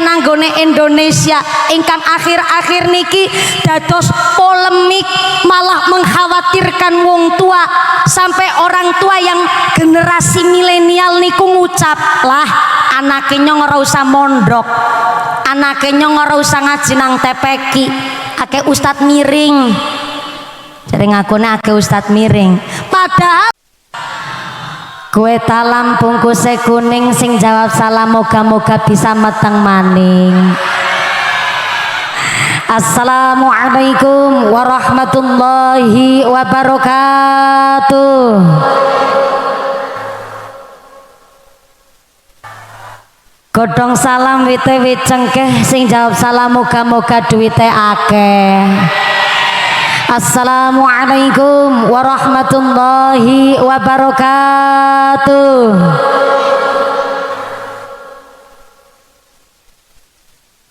nanggone Indonesia ingkang akhir-akhir niki dados polemik, malah mengkhawatirkan wong tua sampai orang tua yang generasi milenial niku ngucap lah anaknya ora usah mondok, anaknya ora usah ngaji nang TPQ, akeh ustad miring. Jadi ngakune akeh ustad miring. Padahal kue talam bungkusnya kuning sing jawab salam moga-moga bisa meteng maning. Assalamualaikum warahmatullahi wabarakatuh. Godong salam wite wit cengkeh sing jawab salam moga-moga duwite akeh. Assalamualaikum warahmatullahi wabarakatuh.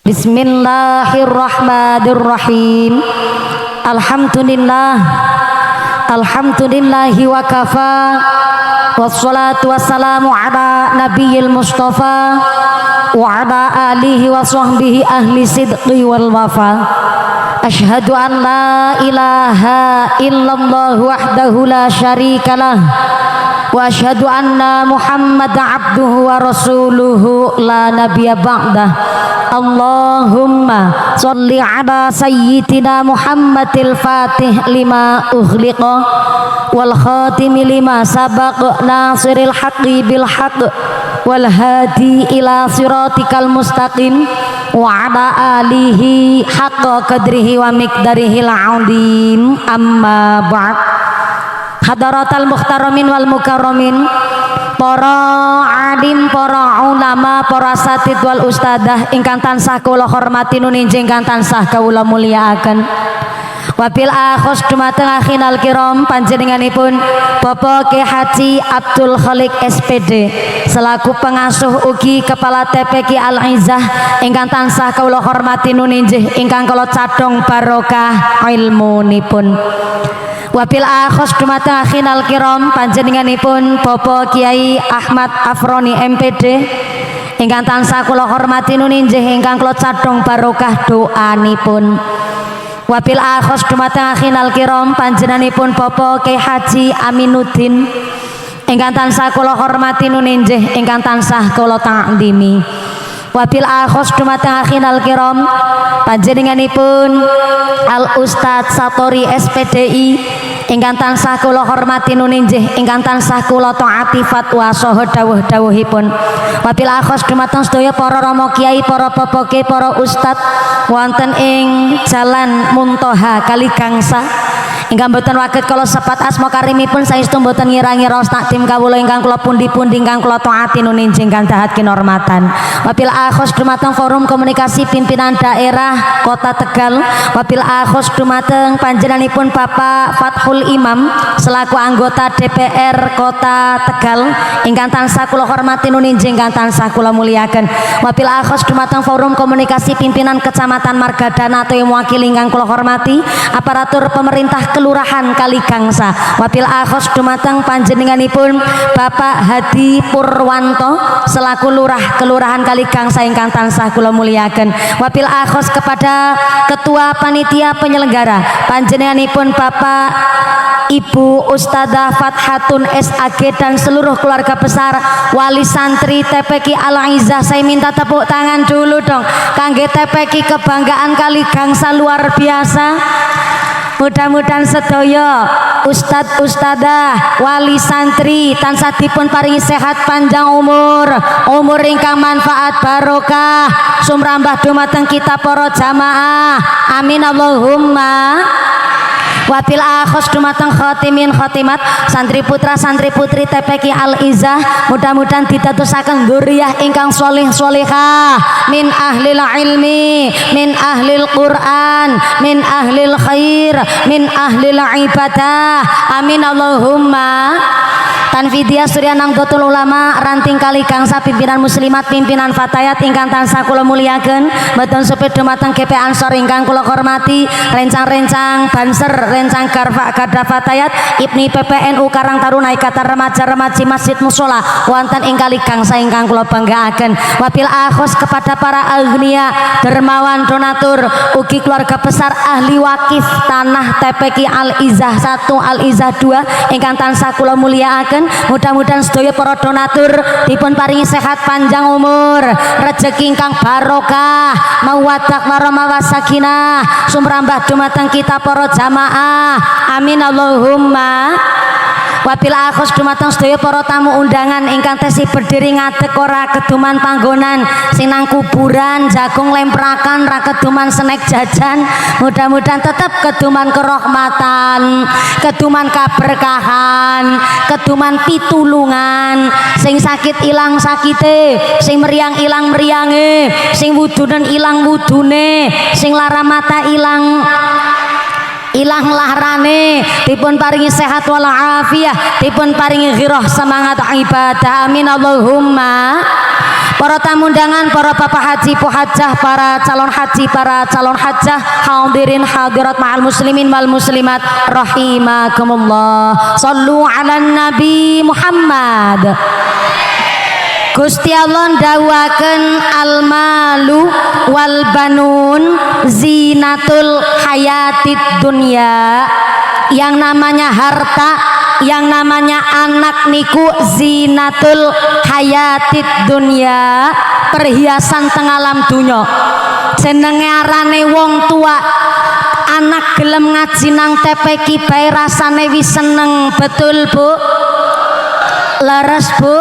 Bismillahirrahmanirrahim. Alhamdulillah, alhamdulillahi wa kafa, wassalatu wassalamu ala nabiyil mustafa wa ala alihi wa sahbihi ahli sidqi wal wafa. Asyhadu an la ilaha illallah wahdahu la syarikalah wa asyhadu anna Muhammad abduhu wa rasuluhu la nabiyya ba'dah. Allahumma sholli ala sayyidina Muhammadil fatih lima ughliqa wal khatimi lima sabaq nasiril haqqi bil haqq wal hadi ila siratikal mustaqim wa ala alihi haqqa qadrihi wa miqdarihil azim. Amma ba'd. Hadaratal muhtaramin wal mukarramin, para alim, para ulama, para asatid wal ustadah ingkang tansah kula hormati nuninjing ingkang tansah kula mulyakaken. Wabil akhos dumateng akhinal kiram panjenenganipun Bapak Ki Haji Abdul Khalik SPD selaku pengasuh ugi Kepala TPQ Al-Izzah ingkang tansah kula hormati nuninjih ingkang kula cadhong barokah ilmunipun. Wabil akhos dumateng akhinal kiram panjenenganipun Bapak Kiai Ahmad Afroni MPD ingkang tansah kula hormati nuninjih ingkang kula cadhong barokah doanipun. Wabil akhos dumateng akhinal kiram panjenenganipun Bapak Kyai Haji Aminuddin ingkang tansah kula hormati nuninjih ingkang tansah kula ta'dhimi. Wabil akhos dumateng akhinal kiram panjenenganipun Al Ustadz Satori SPDI ingkang tansah kula hormati nuninjih ingkang tansah kula taati fatwa saha dawuh-dawuhipun. Wabil akhos dumateng sedaya para rama kiai, para bapak, para ustadz wonten ing Jalan Muntaha Kaligangsa ingkang boten waget kala sepat asma karimipun saestu boten ngira-ngira takdim kawula ingkang kula pundi-pundi ingkang kula taati nuninjing kandhahat kinurmatan. Wabil akhos dumateng forum komunikasi pimpinan daerah Kota Tegal. Wabil akhos dumateng panjenenganipun Bapak Fathul Imam selaku anggota DPR Kota Tegal ingkang tansah kula hormati nuninjing ingkang tansah kula mulyakaken. Wabil akhos dumateng forum komunikasi pimpinan Kecamatan Margadana atau mewakili ingkang kula hormati aparatur pemerintah Kelurahan Kaligangsa. Wabil akhos dumateng panjenenganipun Bapak Hadi Purwanto selaku Lurah Kelurahan Kaligangsa ingkang tansah kula mulyakaken. Wabil akhos kepada Ketua Panitia Penyelenggara panjenenganipun Bapak Ibu Ustadzah Fathatun SAG dan seluruh keluarga besar wali santri TPQ Al-Izzah. Saya minta tepuk tangan dulu dong kangge TPQ kebanggaan Kaligangsa luar biasa. Mudah-mudahan sedaya ustadz ustadzah wali santri tansah dipun paringi sehat panjang umur ingkang manfaat barokah sumrambah dumateng kita para jamaah amin Allahumma. Wabil akhos dumateng khotimin khotimat santri putra santri putri TPQ Al-Izzah mudah-mudahan ditetusaken dzurriyyah ingkang sholih sholihah min ahlil ilmi min ahlil Quran min ahlil khair min ahlil ibadah amin Allahumma. Tanfidia Surya Nangdotul Ulama ranting kali kangsa pimpinan muslimat pimpinan fatayat ingkang tansah kula muliaken mboten supit dumateng GP Ansor ingkang kula hormati rencang-rencang Banser rencang Garda Fatayat Ibni PPNU Karang Taruna Ikatan Remaja-Remaji Masjid Musola wonten ing kali kangsa ingkang kula banggaaken wabil akhos kepada para agnia dermawan donatur ugi keluarga besar ahli wakif tanah TPQ Al Izzah 1 Al Izzah 2 ingkang tansah kula muliaken mudah-mudahan sedaya para donatur dipun paringi sehat panjang umur rezeki ingkang barokah mawaddah warahmah wasakinah sumrambah dumateng kita para jamaah amin Allahumma wabil akhos dumateng sedaya para tamu undangan ingkang tesih berdiri ngadeg ora keduman panggonan sing nang kuburan jagung lemprakan ra keduman snack jajan mudah-mudahan tetap keduman kerahmatan keduman kaberkahan keduman pitulungan sing sakit ilang sakite sing meriang ilang meriange sing wudunen ilang wudune sing lara mata ilang larane dipun paringi sehat wal afiyah dipun paringi ghirah semangat ibadah amin Allahumma para tamu undangan para bapak haji puhajah para calon haji para calon hajjah hadirin hadirat ma'al muslimin wal muslimat rahimakumullah sallu ala nabi Muhammad Gusti Allah ndawaken al-malu wal banun zinatul hayatid dunya yang namanya harta yang namanya anak niku zinatul hayatid dunya perhiasan teng alam dunya jenenge arane wong tua anak gelem ngaji nang TPQ bae rasane wis seneng betul Bu leres Bu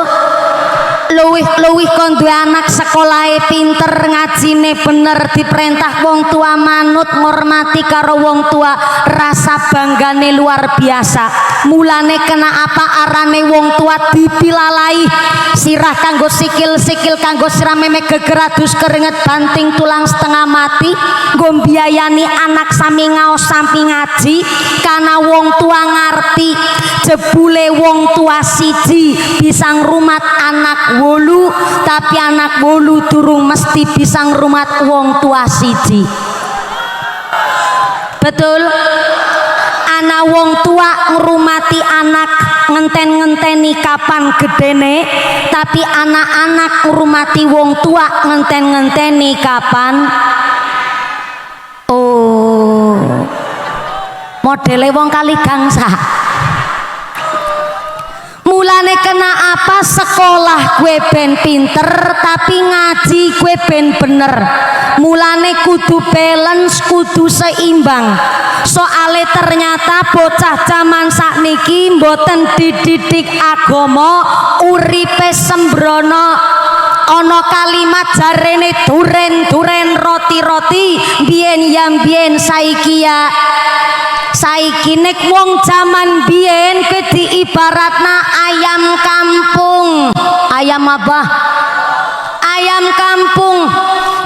luwih kon duwe anak sekolahe pinter ngajine bener diperintah wong tua manut ngormati karo wong tua rasa banggane luar biasa mulane kena apa arane wong tua dipilalai sirah kanggo sikil kanggo sirameme geger adus keringet banting tulang setengah mati nggo mbiayani anak sami ngaos sampi ngaji karena wong tua ngarti jebule wong tua siji bisa ngrumat anak wolu tapi anak wolu durung mesti bisa ngrumat wong tua siji betul anak wong tua ngrumati anak ngenten-ngenteni kapan gedene tapi anak-anak ngrumati wong tua ngenten-ngenteni kapan oh modele wong kali gangsa mulane kena apa sekolah gue ben pinter tapi ngaji gue ben bener mulane kudu balance kudu seimbang soale ternyata bocah zaman sakniki mboten dididik agama uripe sembrono ono kalimat jarene duren roti biyen yang biyen saiki ya saiki nek wong jaman biyen ke diibaratna ayam kampung ayam apa ayam kampung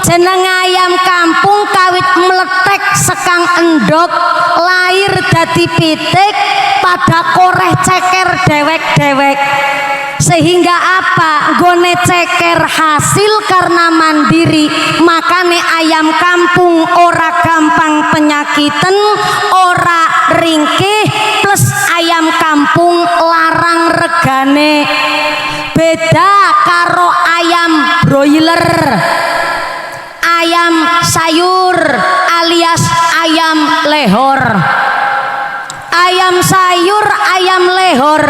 jeneng ayam kampung kawit meletek sekang endok lahir dadi pitik pada koreh ceker dewek-dewek sehingga apa gone ceker hasil karena mandiri makane ayam kampung ora gampang penyakiten ora ringkih plus ayam kampung larang regane beda karo ayam broiler ayam sayur alias ayam lehor ayam sayur ayam lehor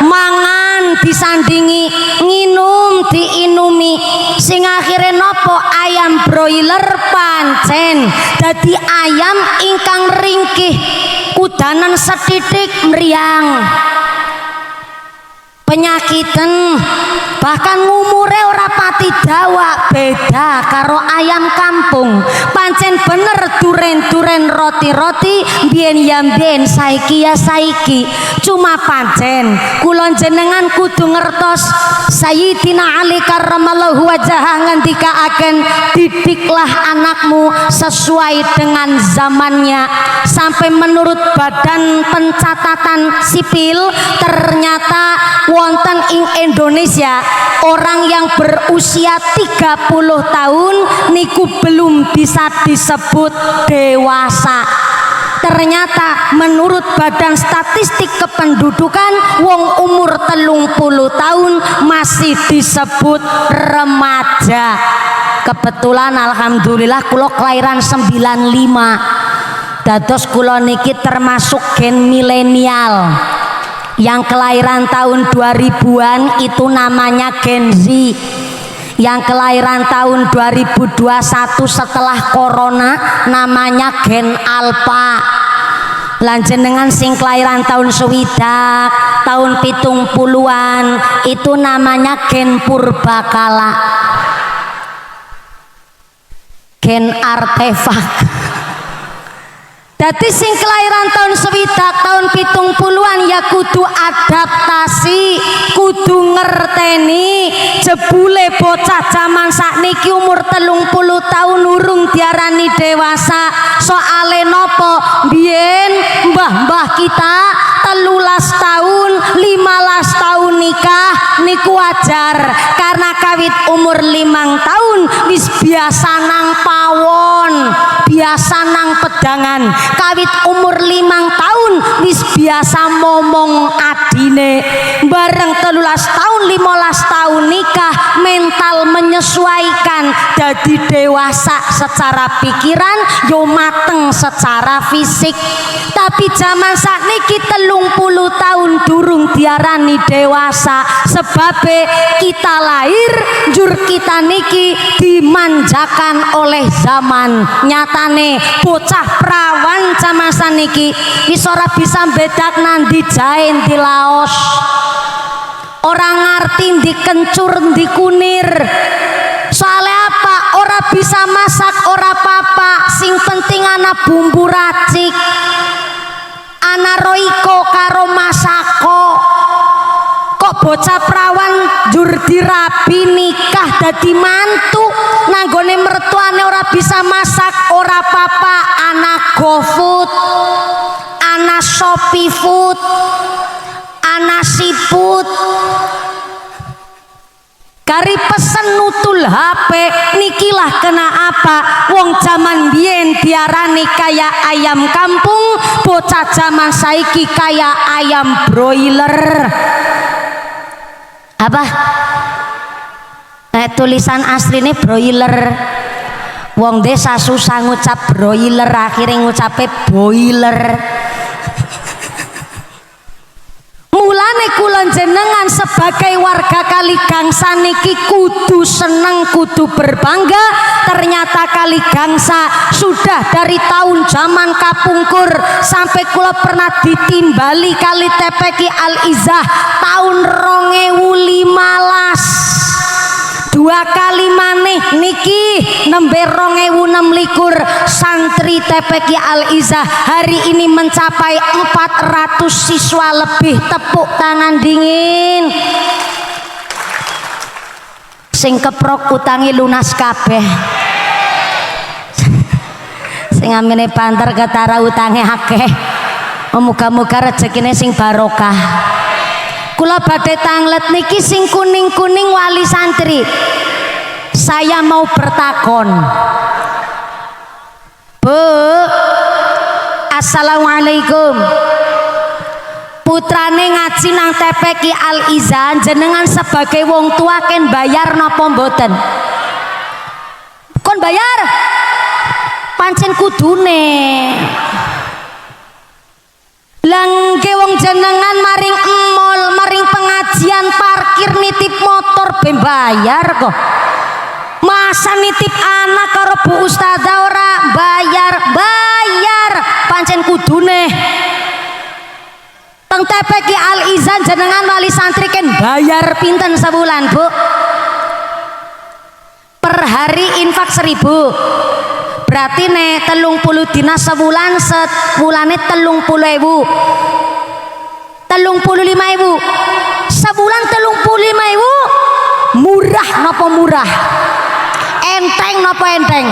mangan disandingi nginum diinumi sing akhire nopo ayam broiler pancen dadi ayam ingkang ringkih kudanan setitik meriang penyakiten bahkan umure ora pati dawa beda karo ayam kampung. Pancen bener duren-duren roti-roti biyen ya biyen, saiki ya saiki. Cuma pancen kula jenengan kudu ngertos Sayyidina Ali karramallahu wajhah ngendikaaken, didiklah anakmu sesuai dengan zamannya. Sampai menurut Badan Pencatatan Sipil ternyata wonten ing Indonesia orang yang berusia 30 tahun niku belum bisa disebut dewasa. Ternyata menurut Badan Statistik Kependudukan wong umur 30 tahun masih disebut remaja. Kebetulan alhamdulillah kula kelahiran 95. Dados kula niki termasuk gen milenial. Yang kelahiran tahun 2000-an itu namanya Gen Z. Yang kelahiran tahun 2021 setelah corona namanya Gen Alpha. Lanjenengan sing kelahiran tahun swidak, tahun 70-an itu namanya Gen Purbakala, Gen Artefak. Dadi sing kelahiran tahun swidak, tahun 70-an ya kudu adaptasi, kudu ngerteni jebule bocah zaman sakniki umur 30 tahun urung diarani dewasa. Soale nopo? Biyen mbah-mbah kita 13 tahun, 15 tahun nikah niku wajar, karena kawit umur 5 tahun wis biasa nang pawon, biasa nang pedangan. Kawit umur 5 tahun wis biasa momong adine. Bareng 13 tahun 15 tahun nikah, mental menyesuaikan jadi dewasa secara pikiran, yo mateng secara fisik. Tapi zaman sakniki 30 tahun durung diarani dewasa, sebabe kita lahir jur kita niki dimanjakan oleh zaman. Nyatane bocah perawan zaman saniki wis ora bisa bedak nandi jahe di laos, orang ngerti di kencur di kunir. Soalnya apa? Ora bisa masak ora apa-apa, sing penting ana bumbu racik, ana roiko karo masako. Kok bocah perawan jur dirabi nikah dadi mantu, nanggone mertuane ora bisa masak ora apa-apa, ana GoFood, ana Shopee Food, ana Siput. Kari pesen nutul HP nikilah kena apa? Wong zaman biyen diarani kaya ayam kampung, bocah zaman saiki kaya ayam broiler. Apa? Tulisan asline broiler. Wong desa susah ngucap broiler, akhirnya ngucape boiler. Mulane kula jenengan sebagai warga Kaligangsa niki kudu seneng, kudu berbangga. Ternyata Kaligangsa sudah dari tahun zaman kapungkur sampai kula pernah ditimbali kali TPQ Al Izzah tahun 2015. 2 kali maneh niki nembe 2026 santri TPQ Al Izzah hari ini mencapai 400 siswa lebih. Tepuk tangan dingin. Sing keprok utangi lunas kabeh, sing amene banter ketara utange akeh. Muga-muga rezekine sing barokah. Kula badhe tanglet niki sing kuning-kuning wali santri. Saya mau bertakon, Bu, assalamualaikum. Putrane ngaji nang TPQ Al Izzah, jenengan sebagai wong tua ken bayar napa mboten? Kon bayar? Pancen kudune. Langge wong jenengan maring emol, maring pengajian, parkir, nitip motor ben bayar kok. Masa nitip anak karo Bu Ustazah ora bayar? Bayar, pancen kudune. Teng TPQ Al Izzah jenengan wali santri kan bayar pinten sebulan, Bu? per hari infak 1000, berarti ne 30 dina sebulan, sebulane 30.000, 35.000 sebulan, 35.000. Murah napa murah? Enteng napa enteng?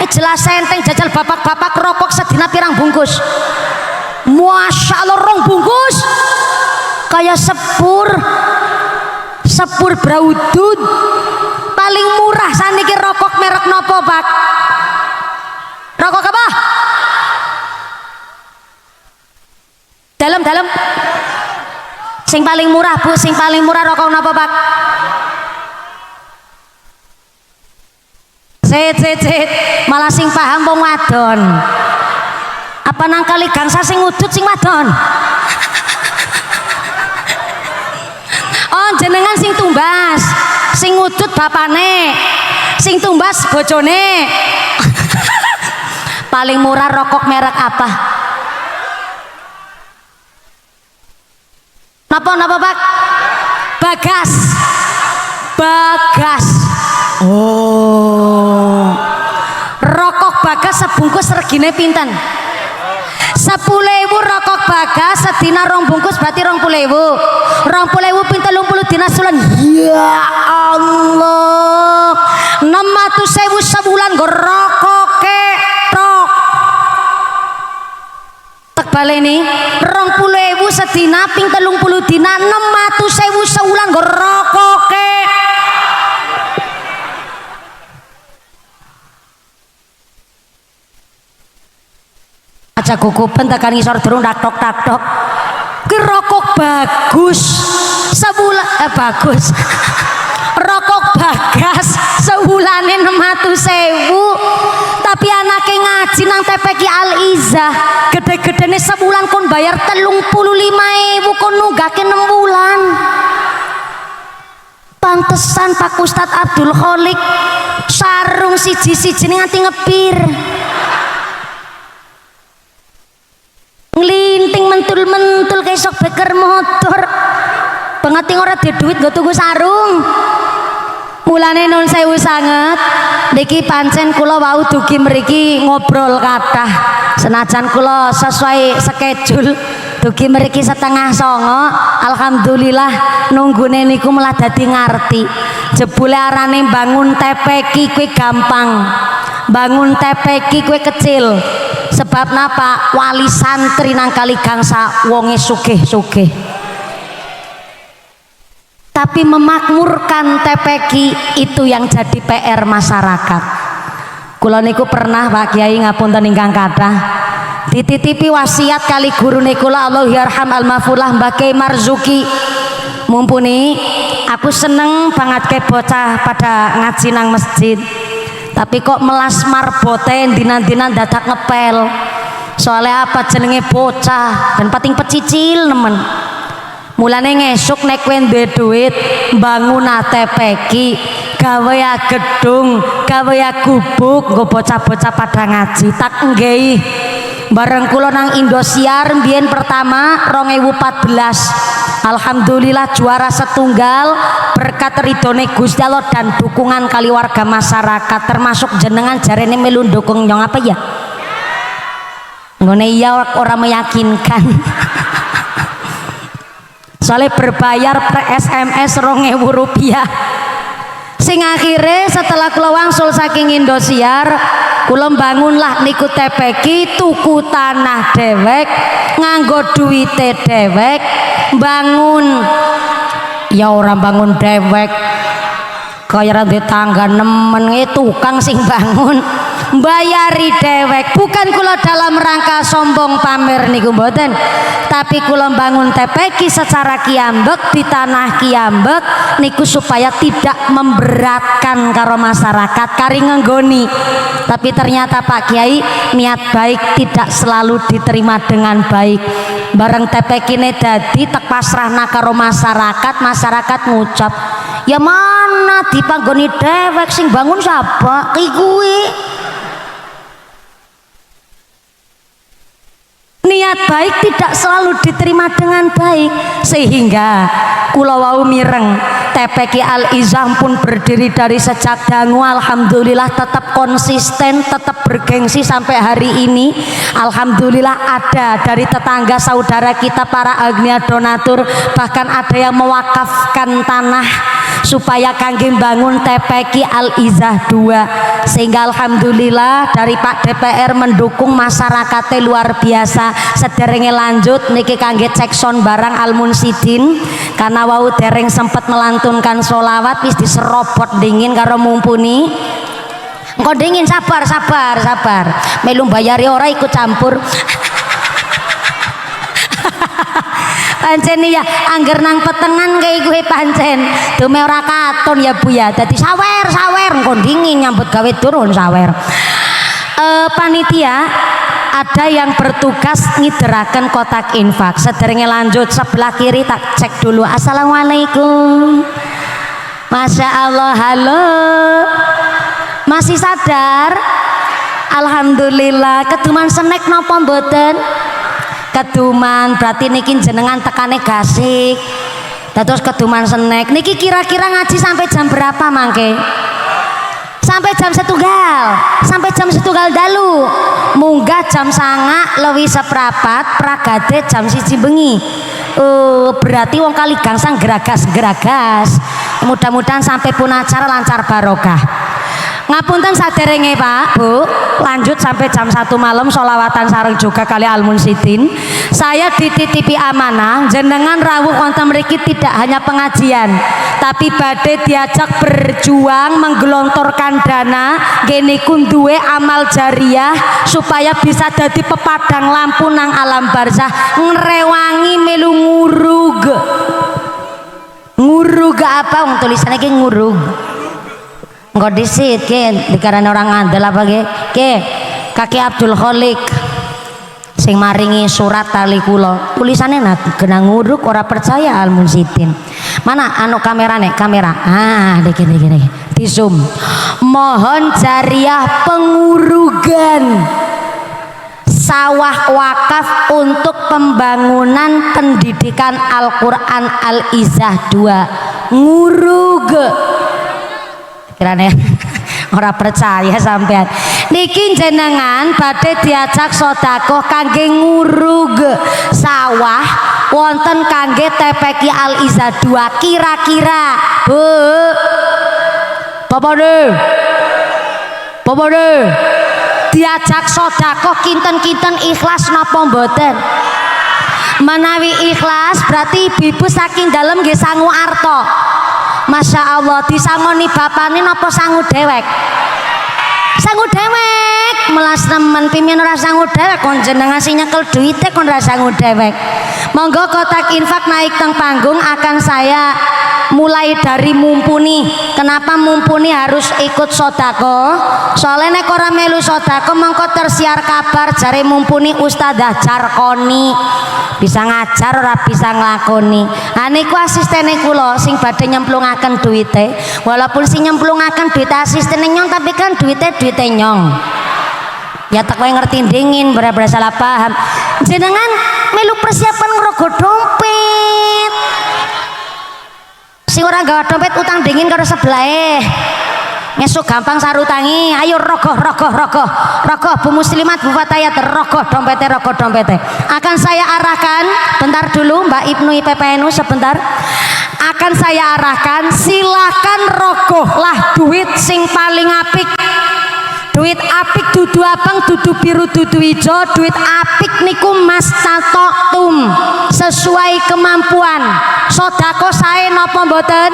Jelas enteng. Jajal bapak-bapak rokok sedina pirang bungkus? Masya Allah, 2 bungkus kayak sepur braudud. Paling murah saniki rokok merek nopo Pak? Rokok apa? Dalam sing paling murah Bu, sing paling murah rokok nopo Pak? Sit malah sing paham wong wadon. Apa nang kali gangsa sing udut sing wadon? Oh jenengan sing tumbas, sing udut bapane, sing tumbas bojone. Paling murah rokok merek apa? Napa Pak? Bagas. Oh, rokok Bagas sebungkus regine pinten? 10.000 rokok Bagas sedina 2 bungkus berarti 20.000. 20.000 pinten 30 dina sulan. Ya Allah, 600.000 sebulan go rokok ketok. Tak baleni 20.000 sedina ping 30 dina 600.000 sebulan go rokok ketok. Aja gugupen tekan ngisor durung tok. Ki rokok bagus sebulan bagus. Rokok Bagas sebulane 600.000. Tapi anake ngaji nang TPQ Al Izzah, gede-gedene sebulan kon bayar 35.000 kon nunggake 6 bulan. Pantesan Pak Ustadz Abdul Kholik sarung siji-siji nganti ngepir. Nglinting mentul-mentul kayak sok beker motor. Pengeting ora di duit nggo tuku sarung. Mulane nun sewu sanget niki pancen kula wau dugi mriki ngobrol kathah. Senajan kula sesuai schedule dugi mriki 8:30. Alhamdulillah nunggune niku malah dadi ngarti. Jebule arane bangun TPQ kuwi gampang. Bangun TPQ kuwi kecil. Sebab napa? Wali santri nang kali gangsa wonge sugih-sugih. Tapi memakmurkan TPQ itu yang jadi PR masyarakat. Kula niku pernah Pak Kiai ngapunten ingkang kathah dititipi wasiat kali gurune kula Allah yarham almafulah Mbah Kiai Marzuki. Mumpuni aku seneng banget ke bocah pada ngaji nang masjid. Tapi kok melas marbote dinan-dinan dadak ngepel. Soalnya apa? Jenenge bocah dan pating pecicil nemen. Mulane ngesuk nek kowe duwe duit bangun TPQ, gawe ya gedung, gawe ya gubuk, nggo bocah-bocah pada ngaji. Tak nggehi. Bareng kula nang Indosiar mbiyen pertama 2014. Alhamdulillah juara setunggal berkat ridhone Gusti Allah dan dukungan kali warga masyarakat termasuk jenengan jarene melu ndukung nyong apa ya? Ngene iya ora meyakinkan. Soalnya berbayar per SMS 2.000 rupiah. Sing akhirnya setelah kula wangsul saking Indosiar, kula bangunlah niku TPQ, tuku tanah dewek, nganggo duwite dewek, bangun ya orang bangun dewek kaya di tangga nemen tukang sing bangun bayari dewek. Bukan kula dalam rangka sombong pamer niku mboten, tapi kula bangun TPQ secara kiambek di tanah kiambek niku supaya tidak memberatkan karo masyarakat kari ngenggoni. Tapi ternyata Pak Kiai niat baik tidak selalu diterima dengan baik. Bareng TPQ ini dadi tek pasrahna karo masyarakat, masyarakat ngucap ya mana dipanggoni dewek sing bangun siapa ki kuwi. niat baik tidak selalu diterima dengan baik, sehingga kula wau mireng TPQ Al Izah pun berdiri dari sejak dangu, alhamdulillah tetap konsisten, tetap bergengsi sampai hari ini. Alhamdulillah ada dari tetangga saudara kita para agnia donatur, bahkan ada yang mewakafkan tanah supaya kangge bangun TPQ Al Izah 2, sehingga alhamdulillah dari Pak DPR mendukung masyarakatnya luar biasa. Sederenge lanjut niki kangge cek sound barang Al Munsidin karena wau dereng sempat melantunkan sholawat wis diserobot dingin karo mumpuni. Engko dingin, sabar melu bayari ora ikut campur. Pancen ya angger nang petengan kayak gue pancen dume ora katon ya Bu ya, dadi sawer engko dingin nyambut gawe turun sawer. Panitia ada yang bertugas ngideraken kotak infak. Sederenge lanjut sebelah kiri tak cek dulu. Assalamualaikum. Masya Allah, halo, masih sadar? Alhamdulillah. Keduman snack napa mboten? Keduman, berarti niki jenengan tekane gasik. Terus keduman snack niki kira-kira ngaji sampai jam berapa mangke? Sampai jam setunggal dalu, munggah jam 09.30 lewi seprapat, pragate jam 1 bengi. Berarti wong kali gangsang geragas. Mudah-mudahan sampai pun acara lancar barokah. Ngapunten saderenge Pak Bu, lanjut sampai jam 1 malam sholawatan sareng juga kali Al Munsidin. Saya dititipi amanah jenengan rawuh wonten mriki tidak hanya pengajian, tapi badhe diajak berjuang menggelontorkan dana gene duwe amal jariah supaya bisa jadi pepadang lampu nang alam barzah, ngrewangi melu ngurug apa wong tulisannya ki ngurug. Engko disit ke dikarane orang ngandel apa ke Kaki Abdul Kholik sing maringi surat tali kula tulisannya genang nguruk ora percaya Al Munsidin. Mana anu kamerane kamera diki di zoom. Mohon jariah pengurugan sawah wakaf untuk pembangunan pendidikan Al-Quran Al Izah 2 ngurug. Kirane ora percaya sampean niki jenengan badhe diajak sedekah kangge ngurug sawah wonten kangge TPQ Al Izah 2. Kira-kira Bu Bapak diajak sedekah kinten-kinten ikhlas napa mboten? Menawi ikhlas berarti ibu saking dalem nggih sangu arta. Masya Allah, disangoni bapane napa sangu dewek? Sangu dewek, melas temen pimen ora sangu dewek kon jenengan sing nyekel duite kon ora sangu dewek. Monggo kotak infak naik teng panggung akan saya mulai dari mumpuni. Kenapa mumpuni harus ikut sodako? Soalnya nek ora melu sodako mongko tersiar kabar jare mumpuni Ustadzah Jarkoni bisa ngajar ora bisa nglakoni. Niku asistene kula sing badhe nyemplungaken duite, walaupun sing nyemplungaken duit asistene nyong tapi kan duite nyong. Ya tak kowe ngerti dingin bener-bener salah paham. Jenengan melu persiapan ngerogo dompet. Sing ora gawa dompet utang dingin karo sebelahe. Ngesuk gampang sarutangi, ayo rogoh Bu Muslimat Bu Fatayat rogoh dompete. Akan saya arahkan bentar dulu Mbak Ibnu IPPNU sebentar. Akan saya arahkan silakan rogohlah duit sing paling apik. Duit apik dudu abang dudu biru dudu ijo, duit apik niku mas tatoktum sesuai kemampuan. Sodako sae napa mboten?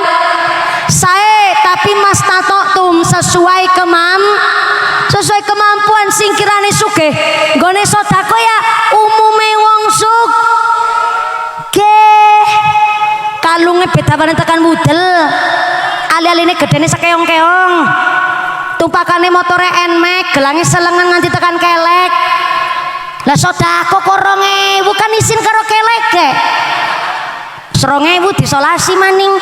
Sae, tapi mas tatoktum sesuai kemampuan sing kirane sugih. Nggone sodako ya umume wong sugih. Kalunge bedane tekan mudel. Ali-aline gedene sekeong-keong. Tumpakane motore Nmax, gelange selengan nganti tekan kelek. Lah sodako kok 2.000 kan isin karo kelek ge. 2.000 disolasi maning.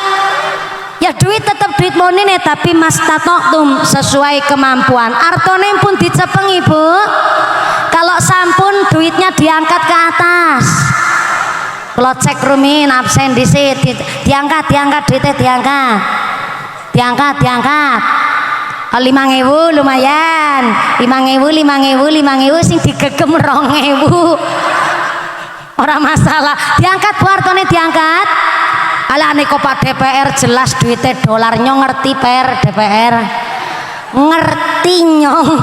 Ya duit tetap duit monine tapi mastatoktum sesuai kemampuan. Artone pun dicepeng Ibu. Kalau sampun duitnya diangkat ke atas. Kalau cek rumin absen disit diangkat duitnya diangkat 5.000 lumayan 5.000 sing digegem 2.000 orang masalah diangkat Bu Artone diangkat. Alah niko Pak DPR jelas duitnya dolar nyong ngerti DPR ngerti nyong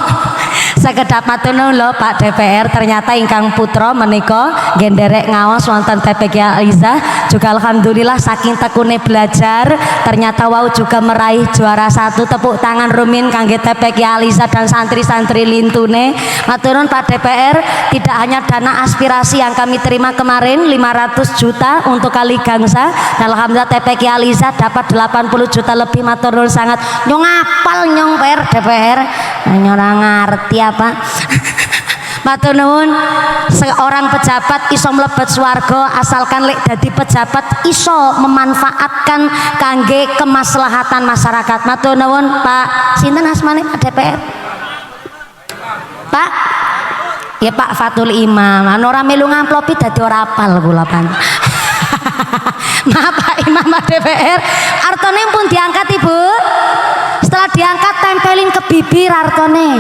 sekedap matur lho Pak DPR ternyata ingkang putra menika genderek ngaos wonten TPK Aliza juga alhamdulillah saking tekune belajar ternyata wau juga meraih juara 1. Tepuk tangan rumin kangge TPK Aliza dan santri-santri lintune. Matur nuwun Pak DPR, tidak hanya dana aspirasi yang kami terima kemarin 500 juta untuk Kali Gangsa dan alhamdulillah TPK Aliza dapat 80 juta lebih. Matur nuwun sangat nyong apal nyong DPR nyora ngerti apa matur nuwun. Seorang pejabat iso mlebet swarga asalkan lek dadi pejabat iso memanfaatkan kangge kemaslahatan masyarakat. Matur nuwun Pak sinten asmane Pak DPR Pak ya Pak Fatul Imam ora melu ngamplopi dadi ora apal kula pan maaf Pak Imam Pak DPR artone pun diangkat Ibu. Setelah diangkat tempelin ke bibir artone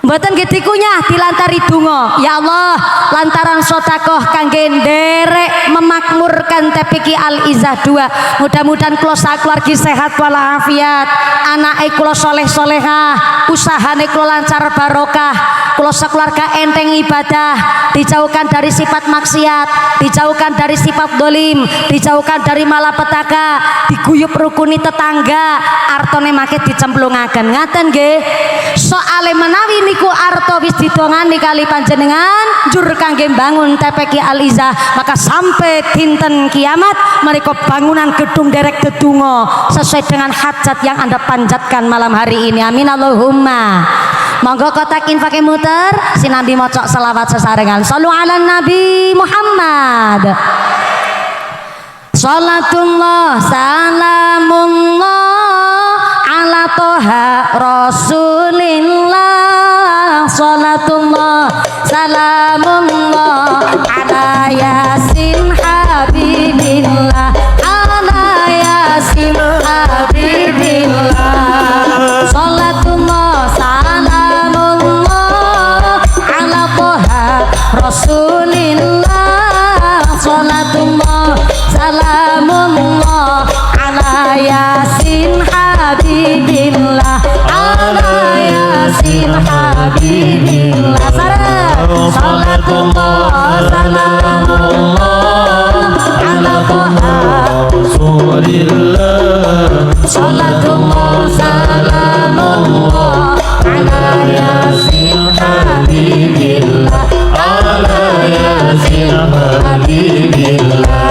mboten nggih dikunyah dilantari donga. Ya Allah lantaran sedekah kangge nderek memakmurkan TPK Al-Izzah 2 mudah-mudahan kula sakeluargi sehat walafiat anake kula soleh solehah usahane kula lancar barokah kula sakeluarga enteng ibadah dijauhkan dari sifat maksiat dijauhkan dari sifat dolim dijauhkan dari malapetaka diguyup rukuni tetangga artone make dicemplungaken ngaten nggih. Soale menawi niku arto wis didongani kali panjenengan jur kangge bangun TPK Al-Izzah maka sampai dinten kiamat mereka bangunan gedung derek dedungo sesuai dengan hajat yang Anda panjatkan malam hari ini. Amin Allahumma. Monggo kotak infake muter sinambi mocok selawat sesarengan sallu ala Nabi Muhammad. Salatullah salamullah ala toha rasulillah salatullah salamullah ala yasin habibillah ala yasin habibillah salatullah salamullah ala toha rasulillah salatullah salamullah ala yasin habibillah ala yasin habibillah salatullah salamullah ala toha rasulillah salatullah salamullah ala yasin habibillah ala yasin habibillah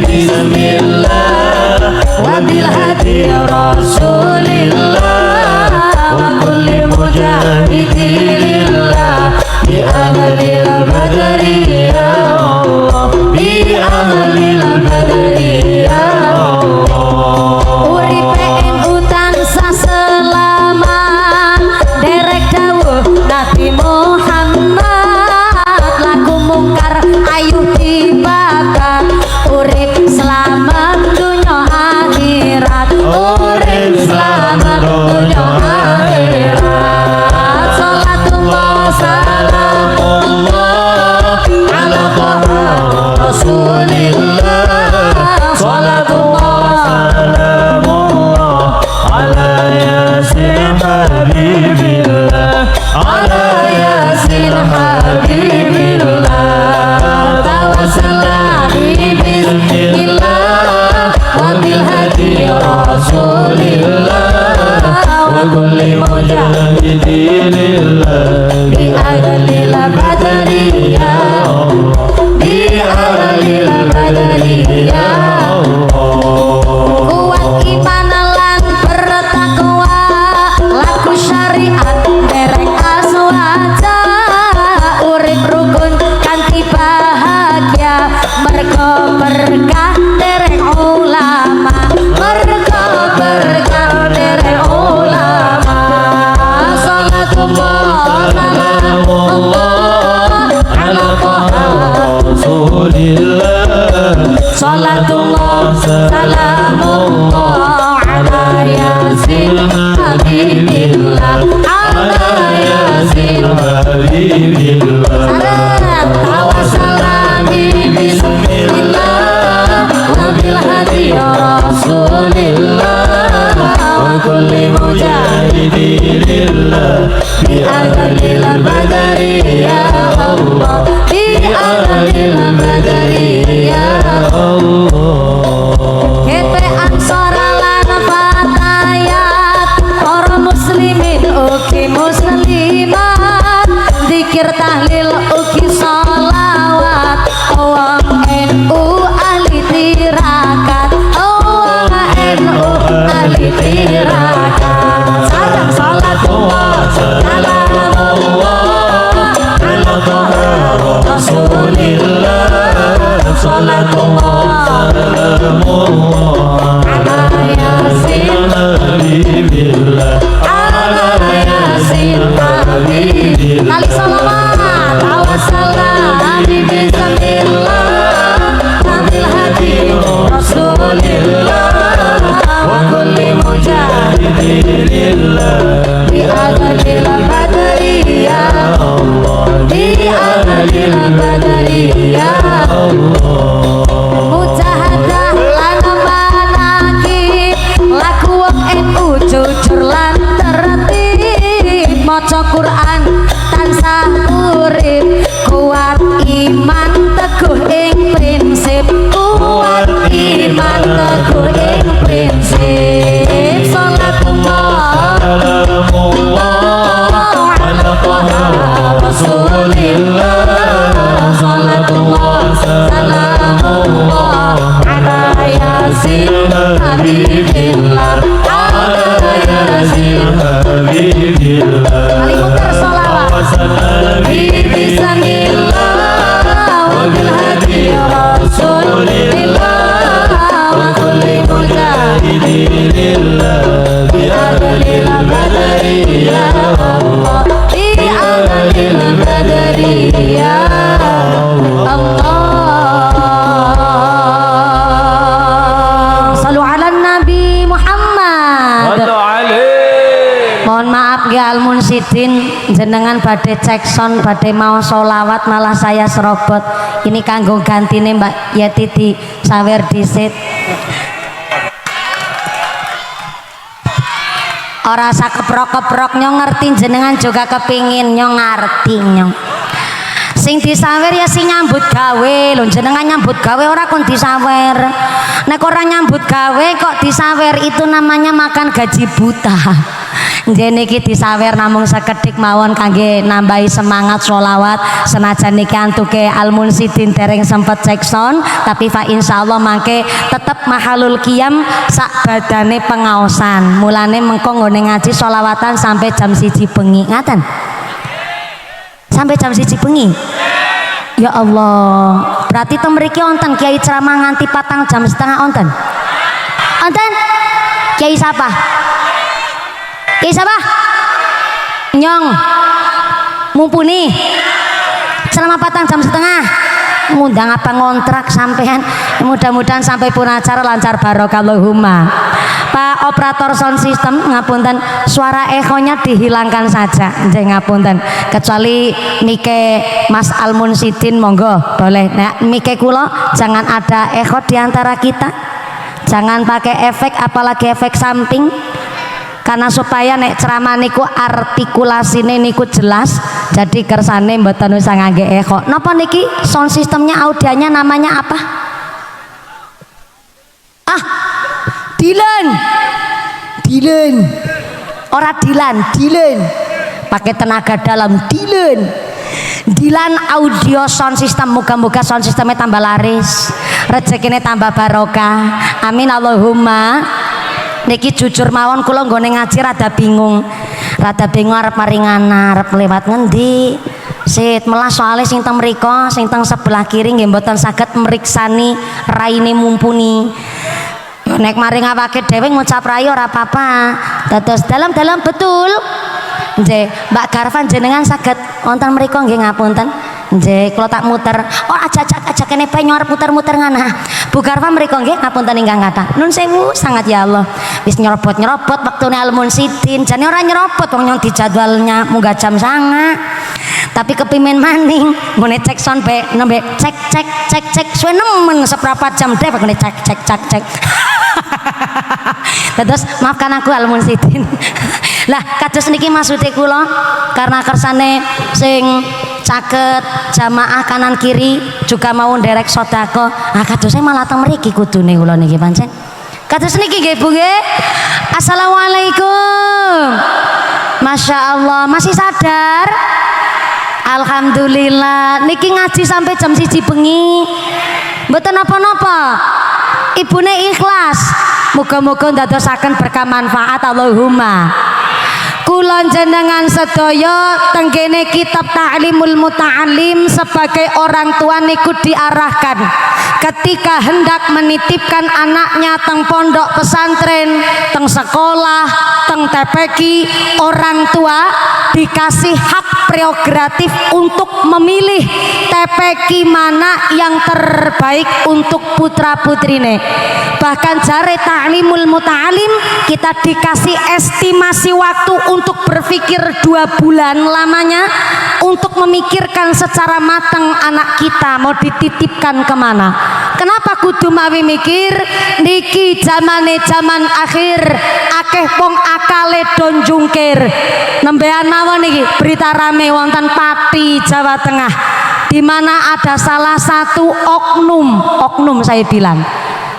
bismillah wa bil hadi rasulillah wa kulli mujahidillah bi ahlil badri ya Allah bi ahlil badri ya Allah uripe utan saselaman derek dawuh Nabi Muhammad laku mungkar ayu dibakar urip selamat dunia akhirat urip selamat dunia akhirat salatullah salamullah ala toha rasulillah salatullah salamullah ala yasin habibillah ala yasin habibillah tawassalna bismillah wa bil hadi rasulillah wa kulli mujahidillah bi ahlil badri ya Allah bi ahlil badri ya Allah kuat iman lan bertakwa laku syariat derek aswaja urip rukun kanthi bahagia mergo berkah derek yasin habibillah ala yasin habibillah salam tawasalami bismillah wa bil hadi ya rasulillah wa kulli mujahidillah bi adadil badari ya Allah bi adadil badari ya Allah kete ansara lan fatayat para muslimin ugi muslimat zikir tahlil ugi sholawat wong NU ahli tirakat wong NU ahli tirakat sareng salatullah salamullah ala toha rasulillah salatullah salamullah ala yasin habibillah ala yasin habibillah kali salawat awassalam bismillah nabil hadi rasulillah wa kulli mujahidillah bi adadil badari ya Allah bi adadil badari ya Allah mujahadah lan manaki laku wong NU jujur lan tertib maca Quran tansah urip kuat iman teguh ing prinsip kuat iman teguh ing prinsip salatullah salamullah ala toha rasulillah salatullah salamullah ala yasin habibillah ala yasin habibillah kali muter sholawat bismillah wa bil hadi rasulillah wa kulli mujahidillah bi adadil badari ya Allah bi adadil badari ya Allah salu ala nabi Muhammad. Mohon maaf ya Al-Munsidin, jenengan badhe cek sound, badhe mau sholawat malah saya serobot. Ini kanggo gantine Mbak Yeti di sawer disit. Ora sak keprok-keprok nyong ngerti jenengan juga kepingin nyong ngerti nyong. Sing disawer ya sing nyambut gawe lho, jenengan nyambut gawe ora kon disawer. Nek ora nyambut gawe kok disawer itu namanya makan gaji buta. Nggih niki disawer namung sekedhik mawon kangge nambahi semangat sholawat senajan niki antuke Al-Munsidin dereng sempet cek sound tapi fa insyaallah mangke tetep mahalul qiyam sak badane pengaosan. Mulane mengko nggone ngaji sholawatan sampai jam 1 bengi ngaten. Sampai jam 1 bengi. Ya Allah, berarti teng mriki wonten kiai ceramah nganti 4 jam setengah wonten. Wonten? Kiai siapa? Kiai siapa? Nyong. Mumpuni. Selama 4 jam setengah. Ngundang apa ngontrak sampean? Mudah-mudahan sampai pun acara lancar barokallahumma. Pak operator sound system ngapunten, suara echonya dihilangkan saja. Nggih ngapunten. Kecuali mike Mas Al-Munsidin monggo boleh. Nah, mike kula jangan ada echo di antara kita. Jangan pakai efek apalagi efek samping. Karena supaya nek ceramah niku artikulasine niku jelas, jadi kersane mboten usah ngangge echo. Napa niki sound systemnya audionya namanya apa? Ah, Dilan. Ora Dilan. Pakai tenaga dalam Dilan audio sound system. Moga-moga sound systemnya tambah laris, rezekine tambah barokah. Amin Allahumma. Niki jujur mawon kula nggone ngaji rada bingung arep maringana arep lewat ngendi sit melas soalnya sing teng mriko sing teng sebelah kiri nggih mboten saged mriksani raine mumpuni. Nek maring awake dhewe ngucap rai ora apa-apa. Dados dalam betul. Nggih, Mbak Garvan jenengan saged wonten mriko nggih ngapunten. Nggih, kula tak muter. Oh ajak kene bae nyorep muter-muter ngana. Bu Karfa mriko nggih ngapunten ingkang kathah. Nun sewu sangat ya Allah. Wis nyerobot-nyerobot wektune Almun Sidin. Jane ora nyerobot wong nyong dijadwalnya munggah jam 09.00. Tapi kepimen maning ngene cek sound be nembe cek suwe nemen seprapat jam deh ngene cek. Terus maafkan aku Almun Sidin. Lah kados niki maksude kula karena kersane sing caket jamaah kanan kiri juga mau nderek sedekah. Ah kadose malah teng mriki kudune kula niki pancen. Kados niki nggih Bu nggih. Assalamualaikum. Masya Allah masih sadar. Alhamdulillah niki ngaji sampai jam 1 bengi. Mboten napa-napa. Ibune ikhlas. Muga-muga ndadosaken berkah manfaat Allahumma. Kula jenengan sedaya tenggene kitab Ta'limul Muta'allim sebagai orang tua niku diarahkan ketika hendak menitipkan anaknya teng pondok pesantren, teng sekolah, teng TPQ, orang tua dikasih hak prerogatif untuk memilih TPQ mana yang terbaik untuk putra putrine. Bahkan jare Ta'limul Muta'allim kita dikasih estimasi waktu untuk berpikir 2 bulan lamanya untuk memikirkan secara matang anak kita mau dititipkan kemana. Kenapa kudu mawi mikir niki zaman akhir akeh wong akale don jungkir. Nembean mawon niki berita rame wonten Pati Jawa Tengah di mana ada salah satu oknum saya bilang.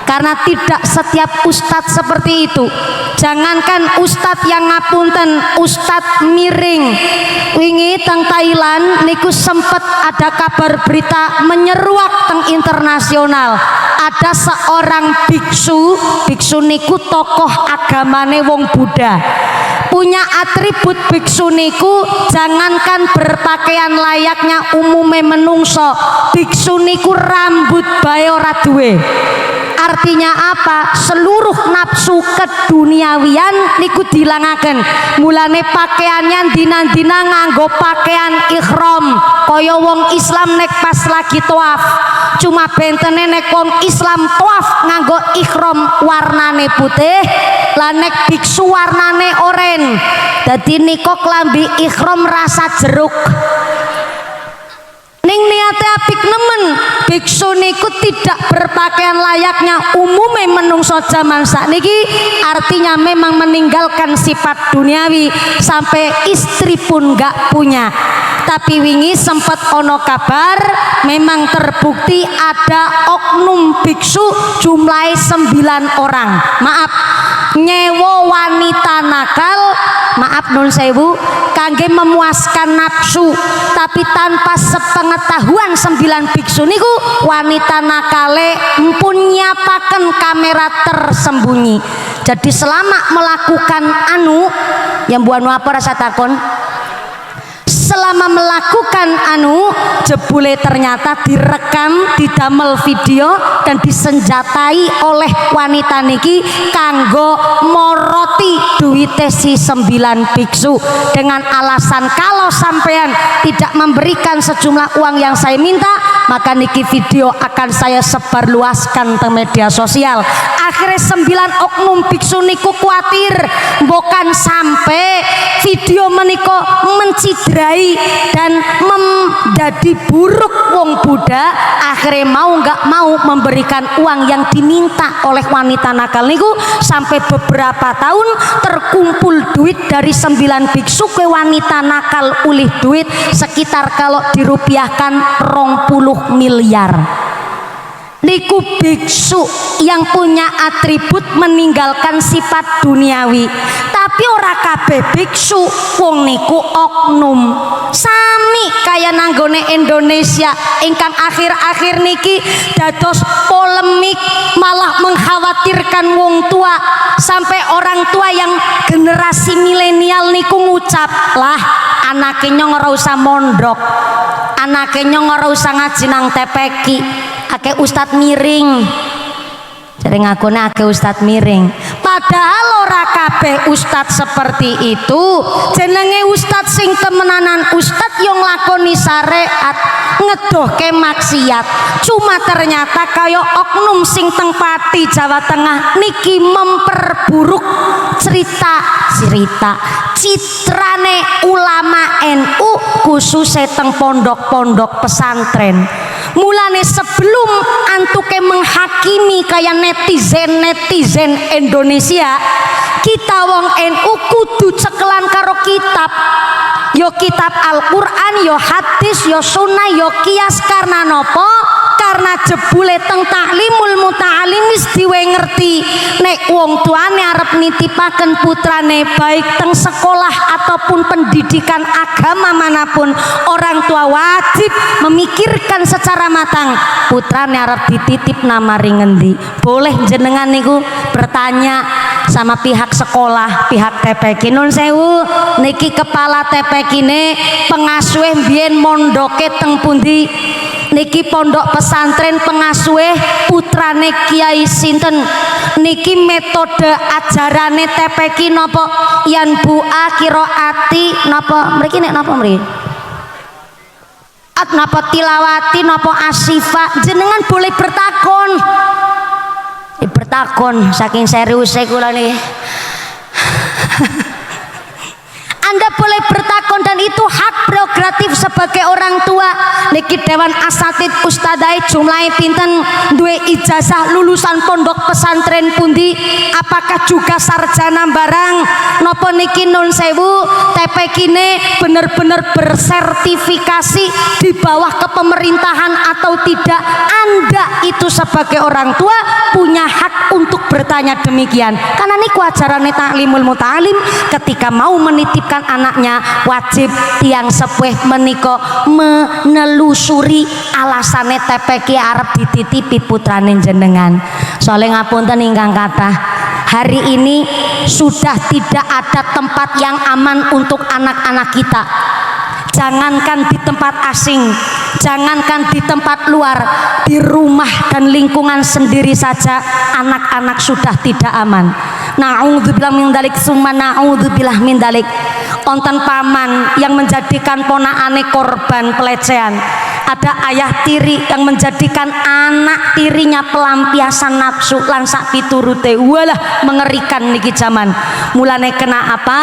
Karena tidak setiap ustadz seperti itu. Jangankan ustadz yang ngapunten, ustadz miring. Wingi teng Thailand niku sempet ada kabar berita menyeruak teng internasional. Ada seorang biksu niku tokoh agamane wong Buddha. Punya atribut biksu niku jangankan berpakaian layaknya umume menungso, biksu niku rambut bae ora duwe. Artinya apa? Seluruh nafsu keduniawian niku dilangaken. Mulane pakaiannya dina-dina nganggo pakaian ihram kaya wong Islam nek pas lagi tawaf. Cuma bentene nek wong Islam tawaf nganggo ihram warnane putih, lah nek biksu warnane oren. Dadi nika klambi ihram rasa jeruk. Ning niate apik nemen, biksu niku tidak berpakaian layaknya umume menungso zaman sakniki, artinya memang meninggalkan sifat duniawi sampai istri pun gak punya. Tapi wingi sempat ono kabar memang terbukti ada oknum biksu jumlahe 9 orang. Maaf, nyewo wanita nakal, maaf nun sewu, kangge memuaskan nafsu, tapi tanpa sepengetahuan 9 biksu niku wanita nakale mpun nyapaken kamera tersembunyi. Jadi selama melakukan yang buan apa rasa takon, selama melakukan jebule ternyata direkam, didamel video dan disenjatai oleh wanita niki kanggo moroti duite si 9 biksu dengan alasan kalau sampean tidak memberikan sejumlah uang yang saya minta, maka niki video akan saya sebarluaskan ke media sosial. Akhirnya 9 oknum biksu niku kuatir bukan sampai video meniko mencidrai dan menjadi buruk wong Buddha. Akhirnya mau nggak mau memberikan uang yang diminta oleh wanita nakal niku, sampai beberapa tahun terkumpul duit dari 9 biksu ke wanita nakal ulih duit sekitar kalau dirupiahkan 20 miliar. Niku biksu yang punya atribut meninggalkan sifat duniawi. Tapi ora kabeh biksu wong niku oknum. Sami kaya nanggone Indonesia ingkang akhir-akhir niki dados polemik, malah mengkhawatirkan wong tua sampai orang tua yang generasi milenial niku ngucap, lah anaknya ora usah mondok, anaknya ora usah ngaji nang TPQ, akeh ustad miring. Jadi ngakune akeh ustad miring. Padahal ora kabeh ustadz seperti itu. Jenenge ustadz sing temenanan ustadz yang nglakoni syariat, ngedohke maksiat. Cuma ternyata kaya oknum sing teng Pati Jawa Tengah niki memperburuk citrane ulama NU khususnya teng pondok-pondok pesantren. Mulane sebelum antuke menghakimi kayak netizen Indonesia, kita wong NU kudu cekelan karo kitab. Yo kitab Al-Qur'an, yo hadis, yo sunnah, yo kias. Karena nopo? Karena jebule teng taklimul muta'alim wis diwe ngerti nek wong tuane arep nitipaken putrane baik teng sekolah ataupun pendidikan agama manapun, orang tua wajib memikirkan secara matang putrane arep dititip nama ringendi. Boleh jenengan niku bertanya sama pihak sekolah, pihak TPQ. Nun sewu niki kepala TPQ ini pengasuh biyen mondoke teng pundi? Niki pondok pesantren pengasuh putrane Kiai sinten? Niki metode ajarane TPQ nopo? Yan bu'a kiroati nopo? Mriki nek nopo mriki? Napa tilawati napa asifa? Jenengan boleh bertakon. Bertakon saking serius kula niki. Anda boleh bertakon dan itu hak prerogatif sebagai orang tua. Niki Dewan Asatid Ustadai jumlahe pinten, duwe ijazah lulusan pondok pesantren pundi, apakah juga sarjana barang nopo niki nun sewu TPQ ini benar-benar bersertifikasi di bawah kepemerintahan atau tidak? Anda itu sebagai orang tua punya hak untuk bertanya demikian, karena niku ajarane taklimul muta'alim. Ketika mau menitipkan anaknya wajib tiang sepuh menika menelusuri alasane TPQ arep dititipi putrane jenengan. Soalnya ngapunten ingkang kathah, hari ini sudah tidak ada tempat yang aman untuk anak-anak kita. Jangankan di tempat asing, jangankan di tempat luar, di rumah dan lingkungan sendiri saja anak-anak sudah tidak aman. Na'udzubillah min dalik summa na'udzubillah min dalik. Onten paman yang menjadikan ponakane korban pelecehan, ada ayah tiri yang menjadikan anak tirinya pelampiasan nafsu lan sak piturute. Walah mengerikan niki zaman. Mulane kena apa?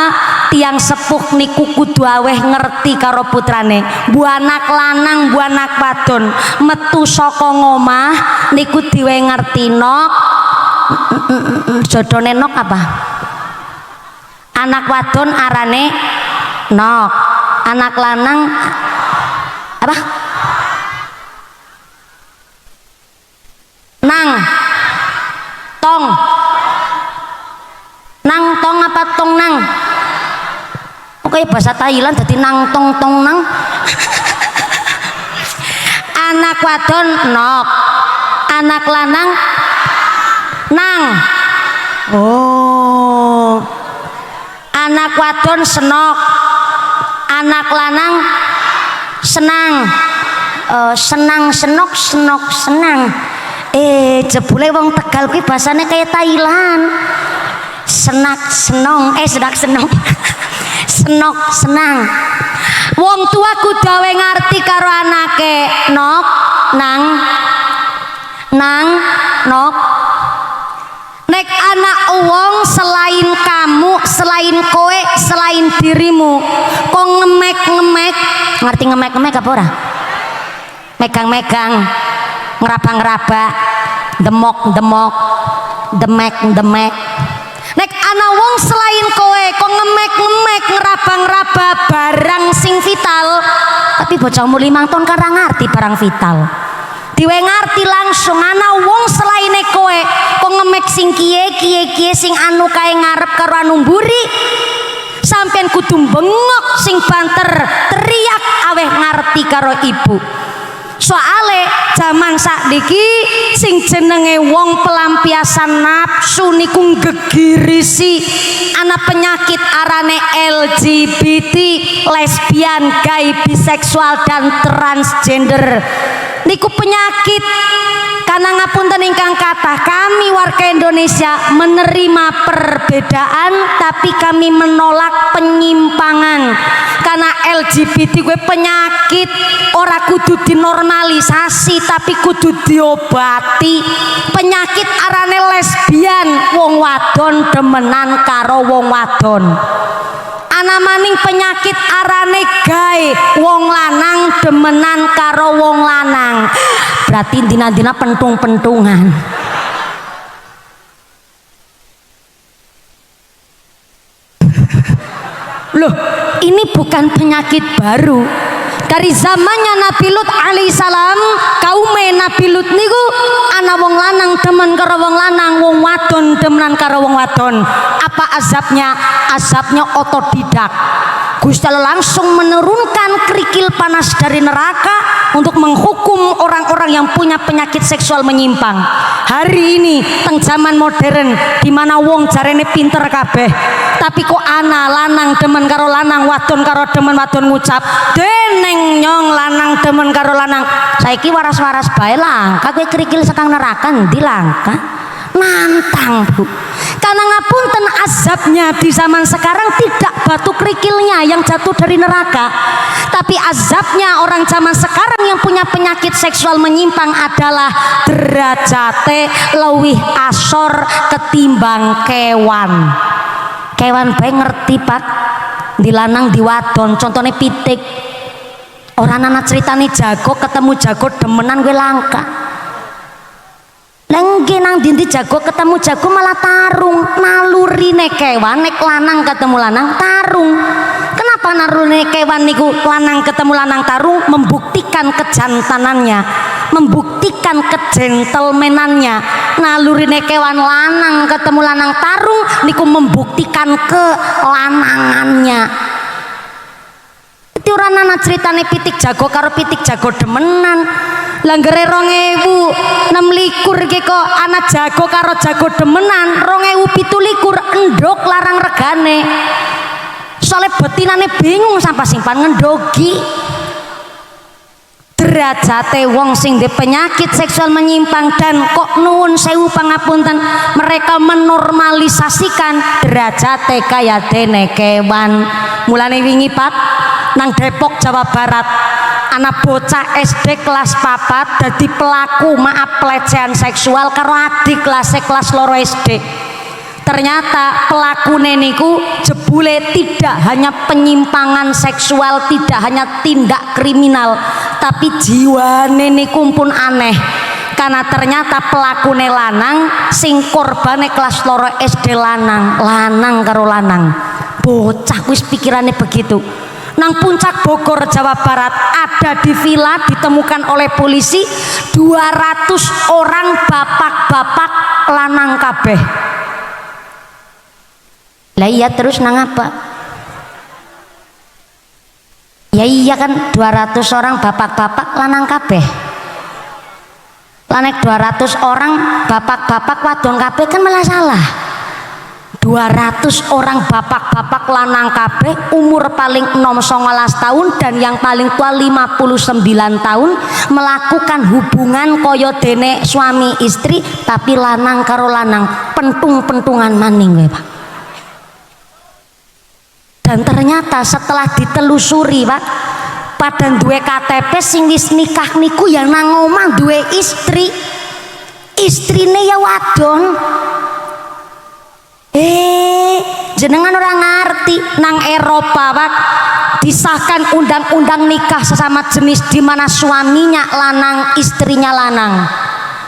Tiang sepuh niku kudu aweh ngerti karo putrane. Bu anak lanang, bu anak wadon metu saka ngomah niku diwe ngerti nok. Jodone nok apa? Anak wadon arane nok, anak lanang apa? Nang tong. Nang tong apa tong nang? Oke bahasa Thailand jadi nang tong tong nang. Anak wadon nok, anak lanang nang. Oh, anak wadon senok, anak lanang senang. Senang senok senok senang. Jebule wong Tegal kuwi bahasane kayak Thailand. Senak senong, senak senong. Senok senang. Wong tua kudu awe ngarti karo anake nok nang nang nok. Nek anak wong selain kamu, selain kowe, selain dirimu, kok ngemek-ngemek, ngerti ngemek-ngemek apa ora? Megang-megang, ngeraba-ngeraba, demok-demok, demek-demek. Nek anak wong selain kowe kok ngemek-ngemek, ngeraba-ngeraba barang sing vital, tapi bocahmu 5 tahun kan ngerti barang vital. Diwe ngerti langsung ana wong selaine kowe kok ngemek sing kiye sing anu kae ngarep karo anu mburi, sampean kudu bengok sing banter teriak aweh ngerti karo ibu. Soale zaman sakniki sing jenenge wong pelampiasan nafsu niku gegirisi ana penyakit arane LGBT, lesbian, gay, biseksual dan transgender. Niku penyakit Karena ngapunten ingkang kathah, kami warga Indonesia menerima perbedaan tapi kami menolak penyimpangan. Karena LGBT gue penyakit, ora kudu dinormalisasi tapi kudu diobati. Penyakit arane lesbian, wong wadon demenan karo wong wadon. Ana maning penyakit arane gae, wong lanang demenan karo wong lanang. Berarti dina-dina pentung-pentungan. Loh, ini bukan penyakit baru. Dari zamannya Nabi Lut alaihissalam, kaume Nabi Lut niku ana wong lanang demen karo wong lanang, wong wadon demenan karo wong wadon. Apa azabnya? Azabnya otodidak. Gusti Allah langsung menurunkan kerikil panas dari neraka untuk menghukum orang-orang yang punya penyakit seksual menyimpang. Hari ini teng zaman modern di mana wong jarene pinter kabeh, tapi kok ana lanang demen karo lanang, wadon karo demen wadon ngucap deneng nyong lanang demen karo lanang. Saiki waras-waras bae langka kowe kerikil sekang neraka ndi langka? Nantang, Bu. Karena ngapunten azabnya di zaman sekarang tidak batu kerikilnya yang jatuh dari neraka, tapi azabnya orang zaman sekarang yang punya penyakit seksual menyimpang adalah derajate lewih asor ketimbang kewan. Kewan bae ngerti Pak, di lanang di wadon, contohnya pitik. Orang anak ceritane jago ketemu jago demenan gue langka. Lengge nang dinti jago ketemu jago malah tarung. Nalurine kewan nek lanang ketemu lanang tarung. Kenapa nalurine kewan niku lanang ketemu lanang tarung? Membuktikan kejantanannya, membuktikan kegentlemanannya. Nalurine kewan lanang ketemu lanang tarung niku membuktikan kelanangannya. Itu orang anak ceritane pitik jago karo pitik jago demenan. Langgere 2026 iki kok anak jago karo jago demenan, 2027 endok larang regane. Soale betinane bingung sampai simpan ngendogi. Derajate wong sing di penyakit seksual menyimpang dan kok nuwun sewu pangapunten, mereka menormalisasikan derajate kaya dene kewan. Mulane wingi Pak nang Depok Jawa Barat anak bocah SD kelas 4 dadi pelaku maaf pelecehan seksual karo adik kelas loro SD. Ternyata pelaku niku jebule tidak hanya penyimpangan seksual, tidak hanya tindak kriminal, tapi jiwane niku pun aneh. Karena ternyata pelaku lanang, sing korbane kelas loro SD lanang karo lanang. Bocah wis pikirannya begitu. Nang puncak Bogor Jawa Barat ada di villa ditemukan oleh polisi 200 orang bapak-bapak lanang kabeh. Lah iya terus nang apa? Ya iya kan 200 orang bapak-bapak lanang kabeh. Lanek 200 orang bapak-bapak wadon kabeh kan malah salah. 200 orang bapak-bapak lanang kabeh umur paling enom 19 tahun dan yang paling tua 59 tahun melakukan hubungan koyo dene suami istri tapi lanang karo lanang, pentung-pentungan maning we, Pak. Dan ternyata setelah ditelusuri Pak, pada duwe KTP sing wis nikah niku ya nang omah duwe istri, istrine ya wadon. Jenengan orang ngerti nang Eropa Pak disahkan undang-undang nikah sesama jenis di mana suaminya lanang istrinya lanang.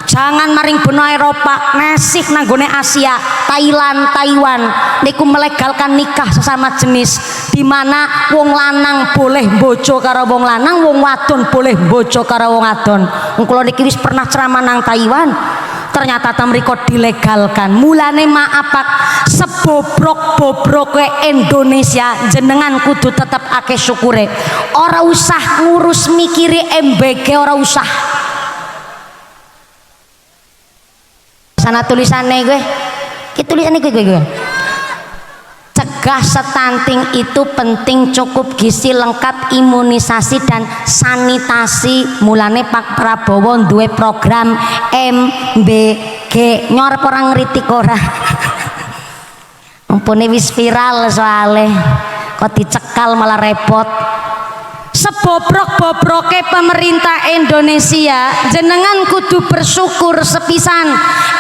Jangan maring benua Eropa nesih nanggone Asia, Thailand, Taiwan niku melegalkan nikah sesama jenis di mana wong lanang boleh bojo karo wong lanang, wong wadon boleh bojo karo wong wadon. Kula niki wis pernah ceramah nang Taiwan. Ternyata tamriko dilegalkan. Mulane maaf Pak, sebobrok-bobroke Indonesia jenengan kudu tetep akeh syukure. Ora usah ngurus mikiri MBG, ora usah. Sana tulisannya gue. Ki tulisannya gue. mencegah stunting itu penting, cukup gizi lengkap, imunisasi dan sanitasi. Mulane Pak Prabowo duwe program MBG. Nyorep orang ngritik ora. Mumpune wis viral soale kok dicekal malah repot. Sebobrok-bobroke pemerintah Indonesia, jenengan kudu bersyukur sepisan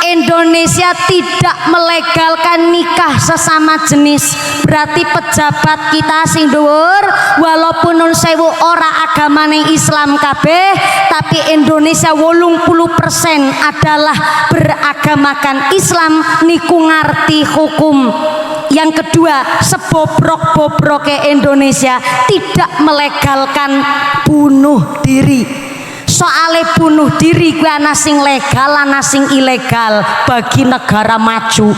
Indonesia tidak melegalkan nikah sesama jenis. Berarti pejabat kita sing dhuwur walaupun nun sewu ora agamane Islam kabeh, tapi Indonesia 80% adalah beragamakan Islam, niku ngarti hukum. Yang kedua, sebobrok-bobroke Indonesia tidak melegalkan bunuh diri. Soale bunuh diri kuwi ana sing legal, ana sing ilegal bagi negara maju.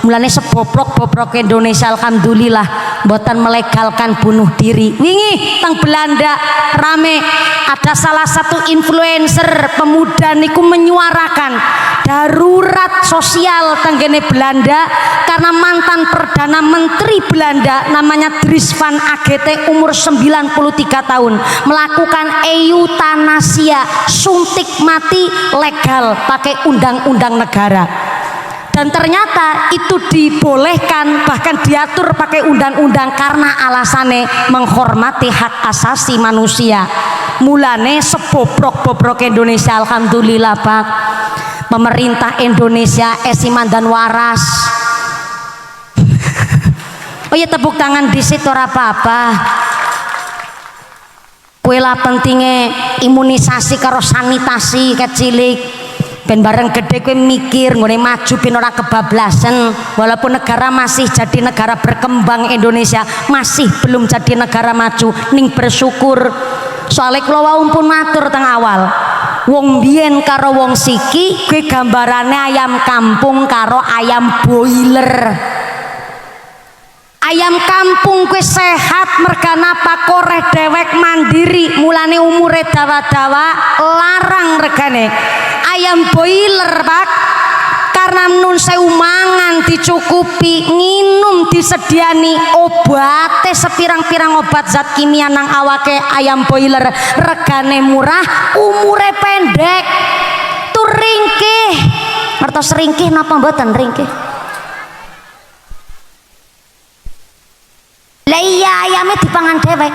Mulane sebobrok-bobrok Indonesia alhamdulillah mboten melegalkan bunuh diri. Wingi teng Belanda rame, ada salah satu influencer pemuda niku menyuarakan darurat sosial tenggene Belanda karena mantan Perdana Menteri Belanda namanya Dries van Agete umur 93 tahun melakukan eutanasia, suntik mati legal pakai undang-undang negara. Dan ternyata itu dibolehkan, bahkan diatur pakai undang-undang karena alasannya menghormati hak asasi manusia. Mulane sebobrok-bobrok Indonesia alhamdulillah Pak, pemerintah Indonesia esiman dan waras. Oh ya tepuk tangan di situ ora apa-apa. Kuela pentingnya imunisasi karo sanitasi kecilik. Ben bareng gede kowe mikir ngene maju ben ora kebablasan. Walaupun negara masih jadi negara berkembang, Indonesia masih belum jadi negara maju, ning bersyukur. Soalnya kula wau pun matur teng awal, wong biyen karo wong siki kuwi gambarane ayam kampung karo ayam boiler. Ayam kampung kuwi sehat mergana apa koreh dewek mandiri, mulane umure dawa-dawa larang regane. Ayam boiler Pak, karena nun sewu mangan dicukupi, nginum disediani obate sepirang-pirang obat zat kimia nang awake ayam boiler, regane murah, umure pendek. Tuh ringkih, ngertos ringkih napa mboten ringkih? Lah iya ayamnya dipangan dhewek,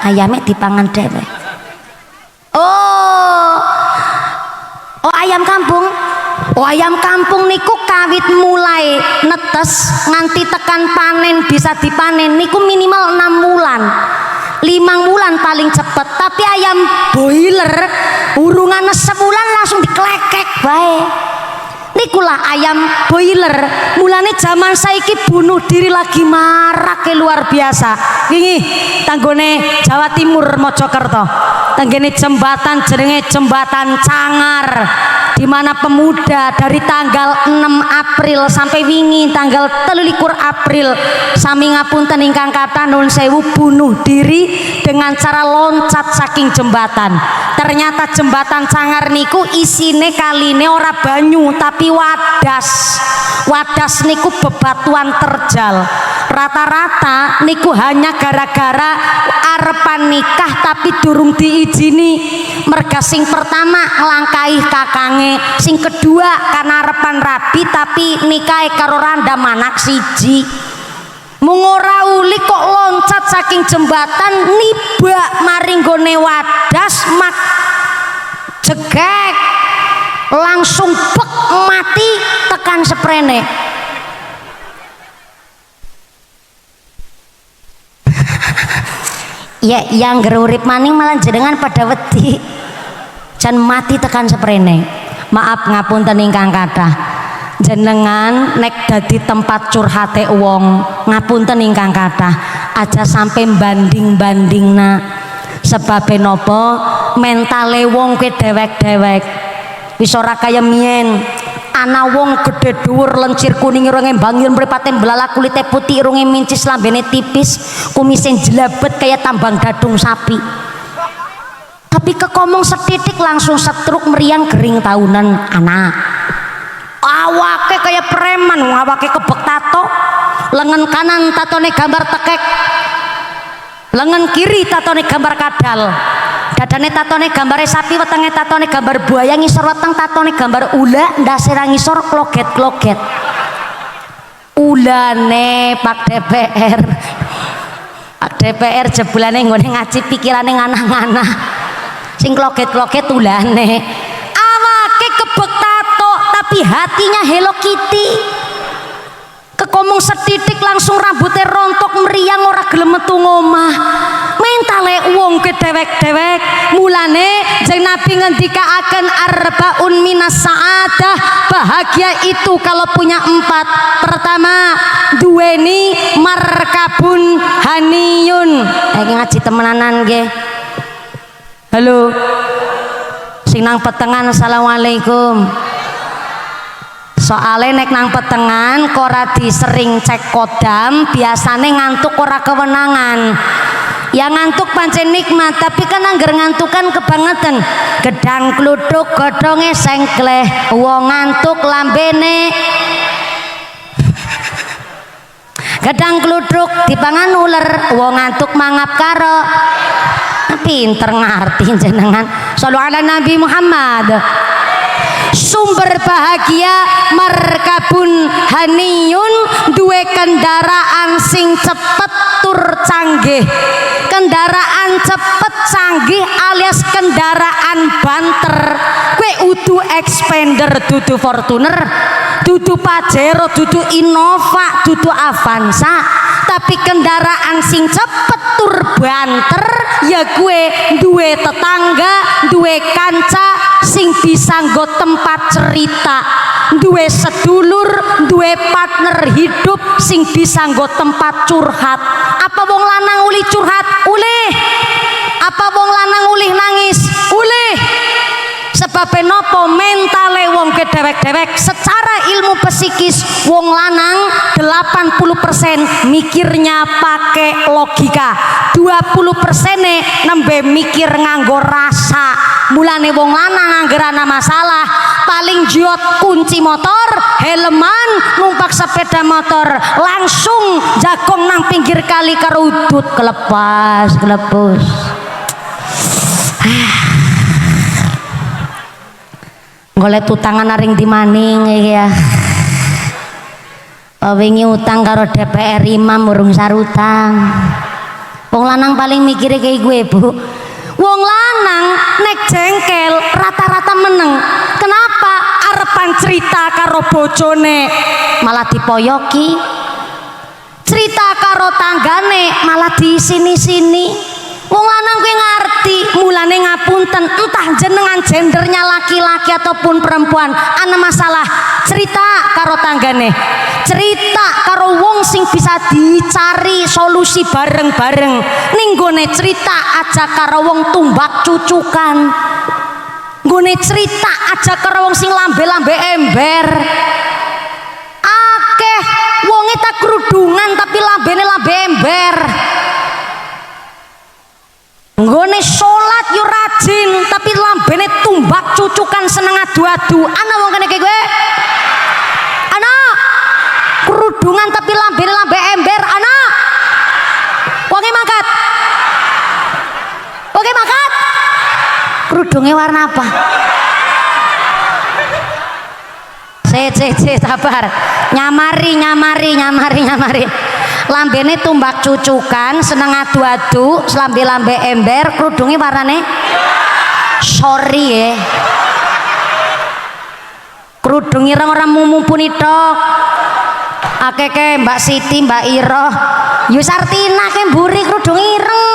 ayamnya dipangan dhewek. Oh ayam kampung. Oh ayam kampung niku kawit mulai netes nganti tekan panen bisa dipanen niku minimal 6 bulan. 5 bulan paling cepet. Tapi ayam boiler urungan sebulan langsung diklekek bae. Nikulah ayam boiler. Mulane zaman saiki bunuh diri lagi marak luar biasa. Wingi tanggone Jawa Timur Mojokerto, tanggene jembatan jenenge jembatan Cangar, di mana pemuda dari tanggal 6 April sampai wingi tanggal 23 April sami ngapunten ingkang kathah nuwun sewu bunuh diri dengan cara loncat saking jembatan. Ternyata jembatan Cangar niku isine kaline ora banyu tapi wadas. Wadas niku bebatuan terjal. Rata-rata niku hanya gara-gara arepan nikah tapi durung diizini. Merga sing pertama nglangkahi kakange, sing kedua karena arepan rabi tapi nikahe karo randam anak siji. Mung ora uli kok loncat saking jembatan nibak maring gone wadas mak jegek langsung bek mati tekan seprene. Ya yang gerurip maning malah jenengan pada wedi jan mati tekan seprene. Maaf ngapunten ingkang kathah, jenengan nek dadi tempat curhate wong ngapunten ingkang kathah aja sampai banding-bandingna. Sebab nopo mentale wong kuwi dewek-dewek wis ora kaya mien. Ana wong gede dhuwur lencir kuning irunge mbangil mripate belalak kulite putih irunge mincis lambene tipis kumise jelabet kaya tambang gadung sapi. Tapi kekomong setitik langsung setruk meriang gering tahunan anak. Awake kaya preman, awake kebek tato, lengan kanan tatone gambar tekek, lengan kiri tatone gambar kadal, dadane tatone gambare sapi, wetenge tatone gambar buaya, ngisor weteng tatone gambar ula, ndase ra ngisor kloget-kloget. Ulane Pak DPR, Pak DPR jebulane nggone ngaji pikirane nganah-nganah, sing kloget-kloget ulane. Awake kebek tato tapi hatinya Hello Kitty. Kekomong setitik langsung rambutnya rontok meriang, ora gelem metu ngomah. Mentale wong ke dewek-dewek. Mulane jeng Nabi ngendikaaken arbaun minas sa'adah, bahagia itu kalau punya 4. Pertama, duweni markabun haniyun. Ngaji temenanan nggih. Halo. Sing nang petengan assalamualaikum. Soalnya nek nang petengan kora disering cek kodam, biasane ngantuk ora kewenangan. Ya ngantuk pancen nikmat, tapi kan angger ngantukan kebangetan. Gedang kluduk godhonge sengkleh, wong ngantuk lambene. Gedang kluduk dipangan uler, wong ngantuk mangap karo. Pinter ngerti jenengan. Shallallahu ala Nabi Muhammad. Sumber bahagia markabun haniyun, duwe kendaraan sing cepet tur canggih. Kendaraan cepet canggih alias kendaraan banter. Kue udu Expander, dudu Fortuner, dudu Pajero, dudu Innova, dudu Avanza, tapi kendaraan sing cepet tur banter ya gue duwe tetangga, duwe kanca sing bisa nggo tempat cerita, duwe sedulur, duwe partner hidup sing bisa nggo tempat curhat. Apa wong lanang uli curhat? Ulih. Apa wong lanang ulih nangis? Ulih. Sebab nopo mentale wong ke dewek-dewek. Secara ilmu psikis wong lanang 80% mikirnya pakai logika, 20% nembe mikir nganggo rasa. Mulane wong lanang angger ana masalah paling jiot kunci motor, helman, numpak sepeda motor, langsung jagong nang pinggir kali karo udut kelepas. Golek utangan aring di maning ya. Wingi utang karo DPR imam urung sarutang. Wong lanang paling mikirnya kayak gue, Bu. Wong lanang nek jengkel rata-rata meneng. Kenapa? Arepan cerita karo bojone malah dipoyoki. Cerita karo tanggane malah di sini-sini. Wong lanang kuwi ngerti, mulane ngapunten, entah jenengan gendernya laki-laki ataupun perempuan, ana masalah cerita karo tanggane, cerita karo wong sing bisa dicari solusi bareng-bareng. Ning gone cerita aja karo wong tumbak cucukan, gone cerita aja karo wong sing lambe-lambe ember. Akeh wonge tak kerudungan tapi lambene lambe ember. Nggone sholat yo rajin tapi lambene tumbak cucukan seneng adu-adu. Ana wong kene kayak gue. Ana kerudungan tapi lambene lambe ember. Ana wonge mangkat. Wonge mangkat. Kerudungnya warna apa? Sabar. Nyamari. Lambene tumbak cucukan, seneng adu-adu, lambe-lambe ember, kerudungnya warnane sorry ya. Kerudung ireng orang mumpuni tok. Akeke Mbak Siti, Mbak Iro, Yusartina ke mburi kerudung ireng.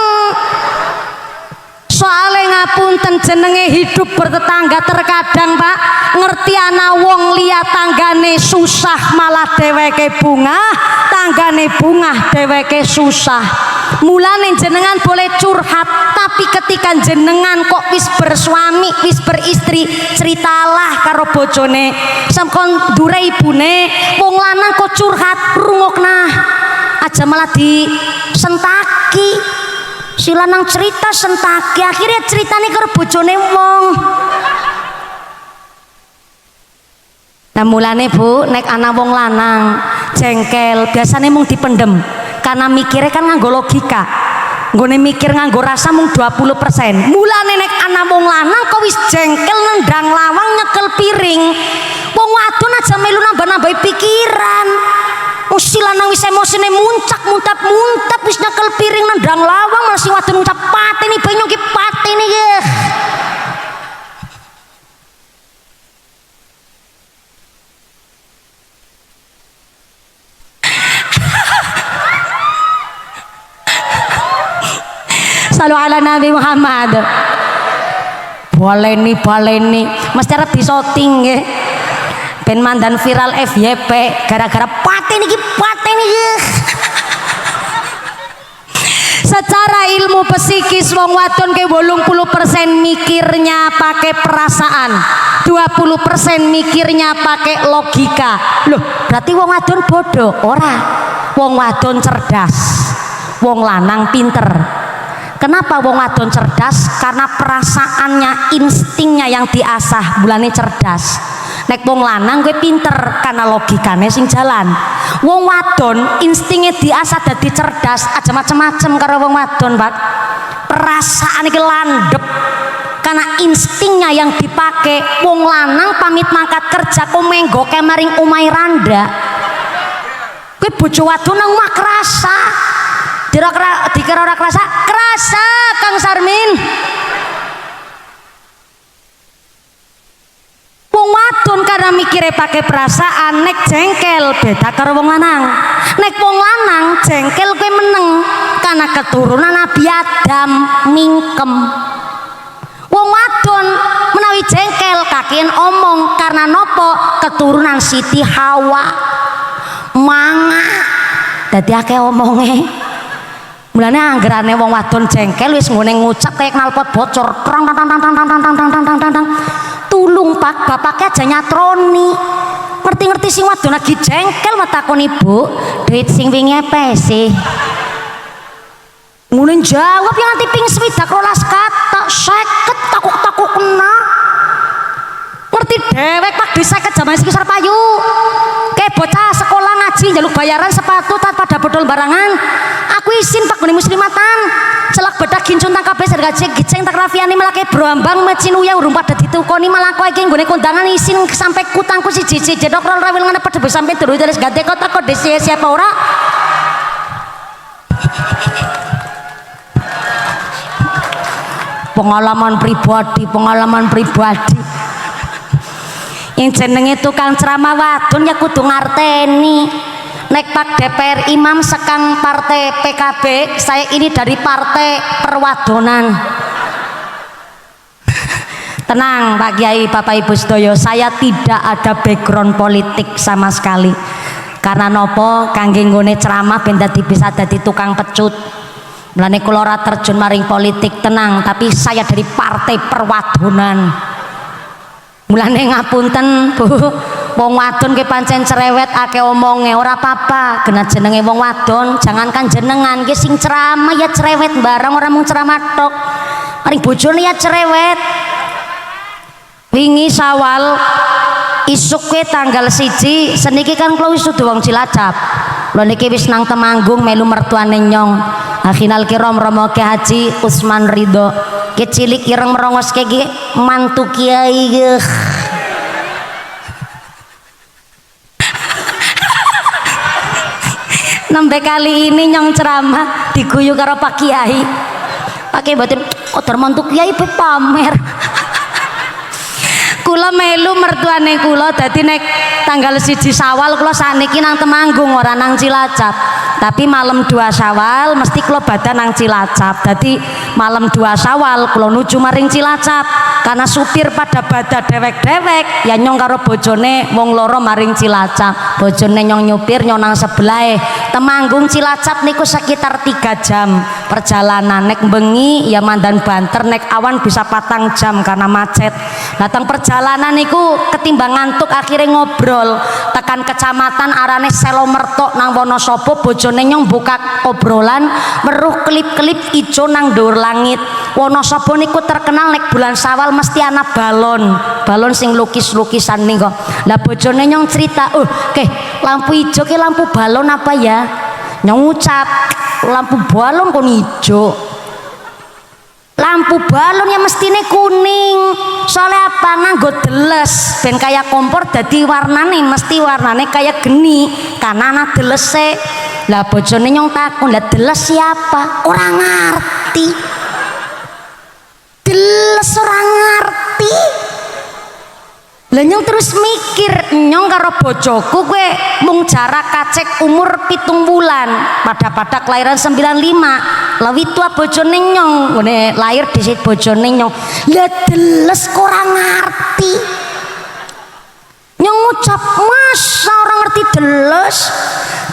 Soale ngapunten jenenge hidup bertetangga terkadang Pak ngerti ana wong liya tanggane susah malah dheweke bungah, tanggane bungah dheweke susah. Mulane jenengan boleh curhat, tapi ketika jenengan kok wis bersuami, wis beristri, ceritalah karo bojone. Sampun dure ibune, wong lanang kok curhat rungokna. Aja malah disentaki. Si lanang cerita sentaki, akhirnya ceritane karo bojone wong. Nah mulane Bu, nek ana wong lanang jengkel biasanya mung dipendem karena mikirnya kan nganggo logika. Nggone mikir nganggo rasa mung 20%. Mulane nek ana wong lanang kok wis jengkel nendang lawang nyekel piring. Wong wadon aja melu nambah-nambahi pikiran. Si lanang wis emosine muntap wis nyekel piring nendang lawang malah si wadon ngucap pateni banyu ki pateni ki. Salu ala Nabi Muhammad. Baleni mesti arep disoting nggih. Ben mandan viral FYP gara-gara pateni iki. Secara ilmu psikis wong wadon ke 80% mikirnya pakai perasaan, 20% mikirnya pakai logika. Loh, berarti wong wadon bodoh? Ora. Wong wadon cerdas, wong lanang pinter. Kenapa wong wadon cerdas? Karena perasaannya, instingnya yang diasah, mulane cerdas. Nek wong lanang gue pinter karena logikane sing jalan. Wong wadon instingnya diasah dadi cerdas aja macem-macem karo wong wadon, Pak. Perasaan iki landep karena instingnya yang dipakai. Wong lanang pamit mangkat kerja kok menggoke maring omahe randa. Kowe bojo wadon nang omah kerasa. Dikira ora kerasa? Kerasa, Kang Sarmin. Wong wadon karena mikirnya pakai perasaan, nek jengkel beda karo wong lanang. Nek wong lanang jengkel kowe meneng karena keturunan Nabi Adam mingkem. Wong wadon menawi jengkel kakien omong karena nopo keturunan Siti Hawa manga. Dadi akeh omonge. Mulane anggerane wong wadon jengkel wis nggone ngucap kayak knalpot bocor. Tang. Tulung Pak, bapaknya aja nyatroni. Ngerti-ngerti sing wadon lagi jengkel takon ibu, duit sing wingi apa sih? Ngene jawab yang nanti ping swidak rolas kata 50 takuk kena. Ngerti dewek Pak di 50 zaman iki Sarpayu. Kayak bocah sekolah ngaji njaluk bayaran sepatu tanpa ada bodol barangan. Aku isin Pak gone muslimatan. Celak bedak gincun tang kabeh sergaje giceng tak rafiani melake broambang mecinuya urung pada ditukoni malah kowe iki nggone kondangan isin sampai kutangku siji-siji jedok rol rawil ngene padha sampe terus terus gade kota kode siapa ora. Pengalaman pribadi. Yang jenenge tukang ceramah wadon ya kudu ngarteni. Nek Pak DPR Imam sekang partai PKB, saya ini dari partai perwadonan. Tenang Pak Kiai, Bapak Ibu sedaya, saya tidak ada background politik sama sekali. Karena nopo kangge nggone ceramah ben dadi bisa dadi tukang pecut. Mulane kula ora terjun maring politik, tenang, tapi saya dari partai perwadonan. Mulane ngapunten Bu, wong wadon ke pancen cerewet akeh omonge ora apa-apa, kena jenenge wong wadon, jangankan jenengan ki sing ceramah ya cerewet bareng, ora mung ceramah tok. Maring bojone ya cerewet. Wingi Syawal isuk ke tanggal 1 seniki kan kula wis dudu wong Cilacap. Lho niki wis nang Temanggung melu mertuane Nyong. Akhinal kiram Romo Ki Haji Usman Ridho. Ki cilik ireng merongos ki mantu kiai ge. Nembe kali ini Nyong ceramah diguyu karo Pak Kiai. Pak Kiai mboten kotor mantu kiai pe pamer. Kula melu mertuane kula dadi nek tanggal 1 Syawal kula sakniki nang Temanggung ora nang Cilacap. Tapi malam 2 Syawal mesti kula badan nang Cilacap. Dadi malam 2 Syawal kula nuju maring Cilacap karena supir pada bada dewek-dewek ya Nyong karo bojone wong loro maring Cilacap. Bojone Nyong nyupir Nyong nang sebelahe. Temanggung Cilacap niku sekitar 3 jam perjalanan. Nek bengi ya mandan banter, nek awan bisa 4 jam karena macet. Datang perjalanan perjalanan niku ketimbang ngantuk akhirnya ngobrol tekan kecamatan arane Selomerto nang Wonosobo. Bojone nyong buka obrolan weruh klip-klip ijo nang dhuwur langit. Wonosobo niku terkenal nek bulan Syawal mesti ana balon sing lukis-lukisan niku. Lah bojone nyong cerita, lampu ijo ke lampu balon apa ya?" Nyong ucap, "Lampu balon kon ijo. Lampu balon ya mestine kuning. Soalnya apa? Nganggo deles ben kayak kompor dadi warnane mesti warnane kayak geni karena ana delese." Lah bojone nyong takon, "Lah deles siapa?" Orang ngerti. Deles orang ngerti. Lah nyong terus mikir, nyong karo bojoku gue mung jarak kacek umur 7 bulan. Pada kelahiran 95. Lawi tua bojone nyong, ngene lahir disit bojone nyong. Lah deles kok ora ngerti. Nyong ngucap, "Masa orang ngerti deles?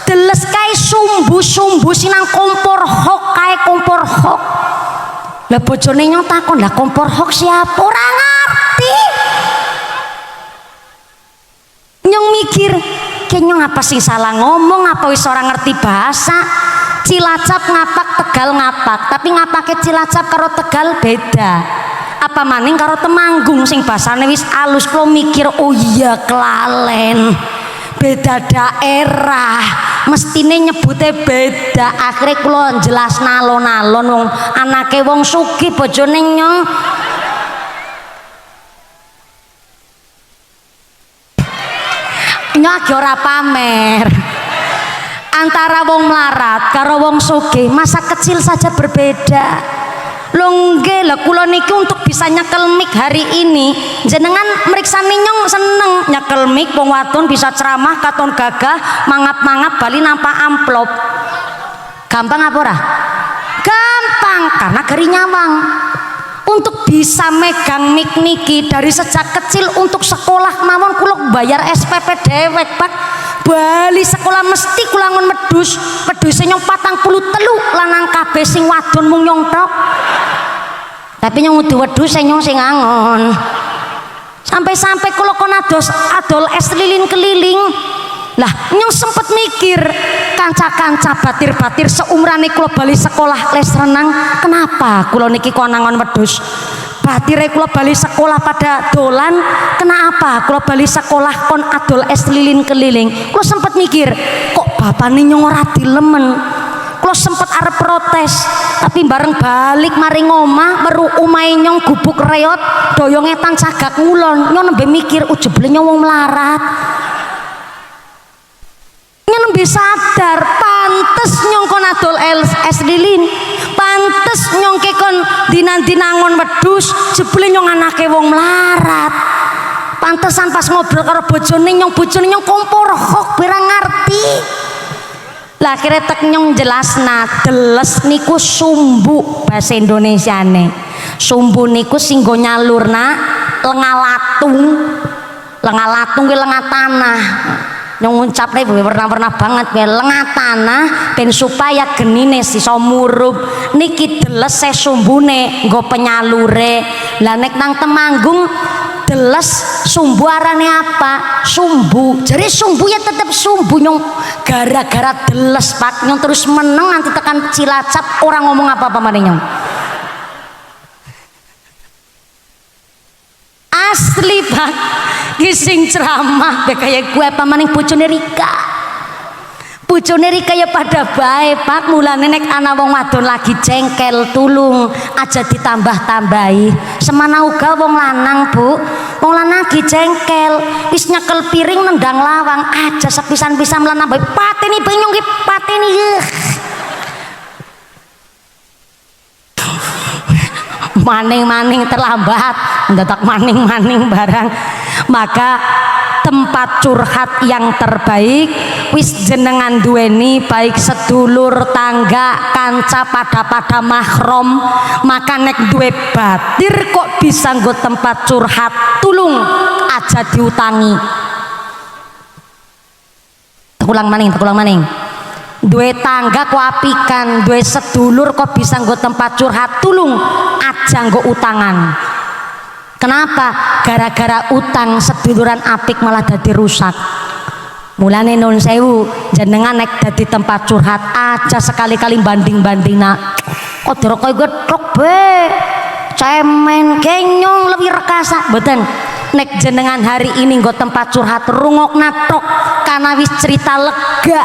Deles kae sumbu-sumbu sinang kompor hok kae kompor hok." Lah bojone nyong takon, "Lah kompor hok siapa?" Ora ngerti. Nyong mikir, kayaknya apa sih salah ngomong, apa wis orang ngerti bahasa. Cilacap ngapak, Tegal ngapak, tapi ngapake Cilacap karo Tegal beda. Apa maning karo Temanggung sing bahasane wis alus. Klo mikir, oh iya kelalen, beda daerah, mestine nyebute beda. Akhirnya kulo jelas nalon-nalon wong anake wong sugih bojone nyong. Nyagi ora pamer. Antara wong melarat karo wong sugih masa kecil saja berbeda. Longge lah kula niki untuk bisa nyekel mic hari ini jenengan meriksani nyong seneng nyekel mic wong wadon bisa ceramah katon gagah mangap-mangap bali nampak amplop. Gampang apa ora? Gampang karena geri nyawang. Untuk bisa megang mic niki dari sejak kecil untuk sekolah mawon kula bayar SPP dewek Pak. Bali sekolah mesti kula ngon meduse nyong 43 lanang kabeh sing wadon mung nyong tok. Tapi nyong wedhus nyong sing angon. Sampai kula kon adol es lilin keliling. Lah nyong sempet mikir kanca-kanca batir-batir seumurane kula bali sekolah les renang, kenapa kula niki kok nangon wedhus? Batire kula bali sekolah pada dolan, kenapa kula bali sekolah kon adol es lilin keliling? Kula sempet mikir, kok bapane nyong ora dilemen. Kula sempet arep protes, tapi bareng balik mari ngomah weru omahe nyong gubuk reot, doyong etan cagak ngulon. Nyong nembe mikir ujebule nyong wong melarat. Nembe sadar pantes nyong kon adol es lilin, pantes nyong kon dinan-dinangon wedhus, jebule nyong anake wong melarat. Pantesan pas ngobrol karo bojone nyong kompor hok berang ngerti. Lah akhirnya tek nyong jelasna deles niku sumbu bahasa Indonesiane. Sumbu niku sing go nyalurna lengalatung ki lenga tanah. Nyong ngucap pernah banget lenga tanah ben supaya genine iso murup. Niki deles sumbune nggo penyalure. Lah nek nang Temanggung deles sumbu arane apa? Sumbu. Jadi sumbu ya tetep sumbu nyong gara-gara deles Pak. Nyong terus meneng nanti tekan Cilacap orang ngomong apa-apa maneh nyong. Asli Pak. Gising ceramah kayak gue apa maning bojone Rika. Bojone Rika ya pada baik Pak. Mulane nek ana wong wadon lagi jengkel tulung aja ditambah-tambahi. Semana uga wong lanang Bu. Wong lanang lagi jengkel wis nyekel piring nendang lawang aja sepisan-pisan melanang bae pateni benyong ki pateni. Maning-maning terlambat mendadak maning-maning barang. Maka tempat curhat yang terbaik wis jenengan duweni baik sedulur tangga kanca pada mahrom. Maka nek duwe batir kok bisa nggo tempat curhat tulung aja diutangi. Tekulang maning duwe tangga kok apikan, duwe sedulur kok bisa nggo tempat curhat tulung aja nggo utangan. Kenapa? Gara-gara utang seduluran apik malah dadi rusak. Mulane nun sewu jenengan nek dadi tempat curhat aja sekali-kali banding-bandingna. Kok dirokok getok be. Cemen kenyong lebih rekasa. Mboten. Nek jenengan hari ini nggo tempat curhat rungokna tok kana wis cerita lega.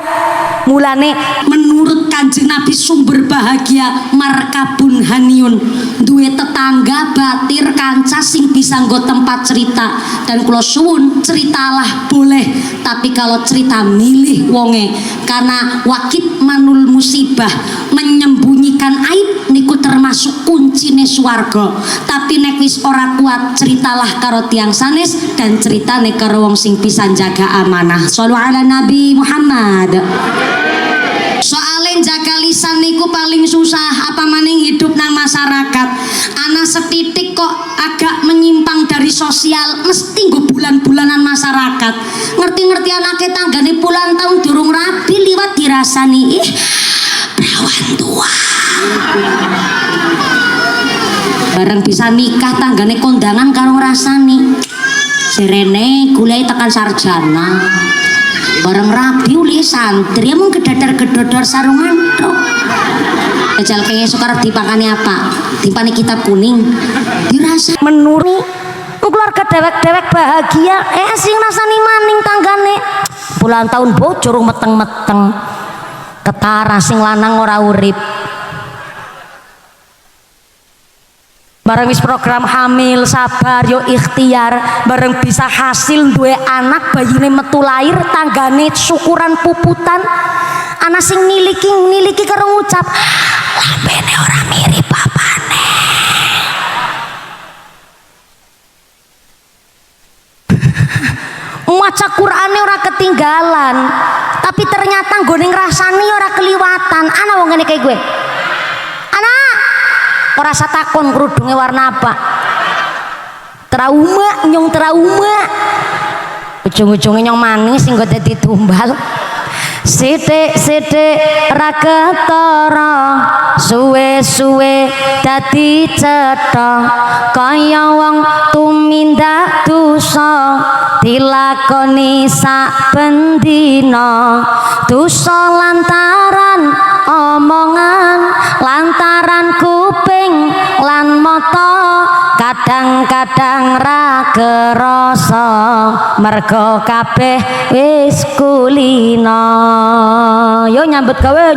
Mulane menurut Kanjeng Nabi sumber bahagia markabun haniun duwe tetangga batir kanca sing bisa nggo tempat cerita. Dan kula suwun ceritalah boleh tapi kalau cerita milih wonge karena wakit manul musibah menyembunyikan aib niku termasuk kuncine swarga. Tapi nek wis ora kuat ceritalah karo tiang sanes dan ceritane karo wong sing bisa jaga amanah. Shallu ala Nabi Muhammad. Soalnya jaga lisan niku paling susah apa maning hidup nang masyarakat. Anak setitik kok agak menyimpang dari sosial mesti nggo bulan-bulanan masyarakat. Ngerti-ngerti anake tanggane puluhan tahun durung rapi liwat dirasani ih perawan tua. Bareng bisa nikah tanggane kondangan karo rasani. Serene gulai tekan sarjana. Bareng rabi uli santri emang gedadar-gedodor sarungan tok. Jajal kayaknya suka dipakani apa? Dipani kitab kuning. Dirasa menurut keluarga dewek-dewek bahagia sing rasani maning tanggane. Bulan tahun bocor meteng-meteng. Ketara sing lanang ora urip. Bareng wis program hamil sabar yo ikhtiar bareng bisa hasil duwe anak bayine metu lahir tanggane syukuran puputan anak sing niliki karo ngucap lambene ora mirip papane. Maca Qur'ane ora ketinggalan tapi ternyata nggone ngrasani ora keliwatan. Ana wong ngene kayak gue ora satakon kerudungnya warna apa trauma ujung-ujungnya nyong manis sing dadi tumbal sithik-sithik ra ketara suwe-suwe dadi cetha kaya wong tumindak dosa dilakoni saben dina dosa lantaran omongan lantaran kuping lan mata kadang-kadang ra kerasa mergo kabeh wis kulina. Yo nyambut gawe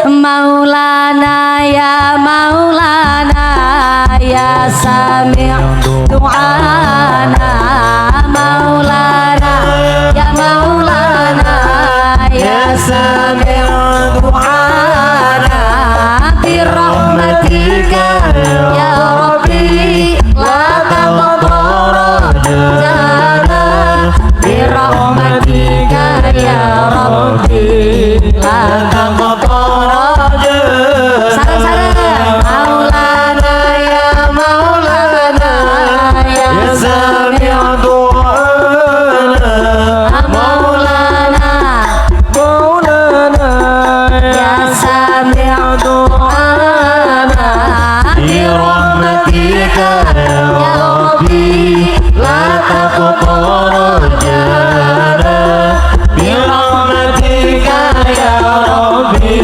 Maulana ya sami' du'ana Maulana ya sami' du'ana birahmatika ya Rabbi la taqdarajana birahmatika ya Rabbi la taqdarajana sarang-sarang Maulana ya sami' du'ana Maulana ya sami' du'ana birahmatika ya Rabbi la taqdarajana birahmatika ya Rabbi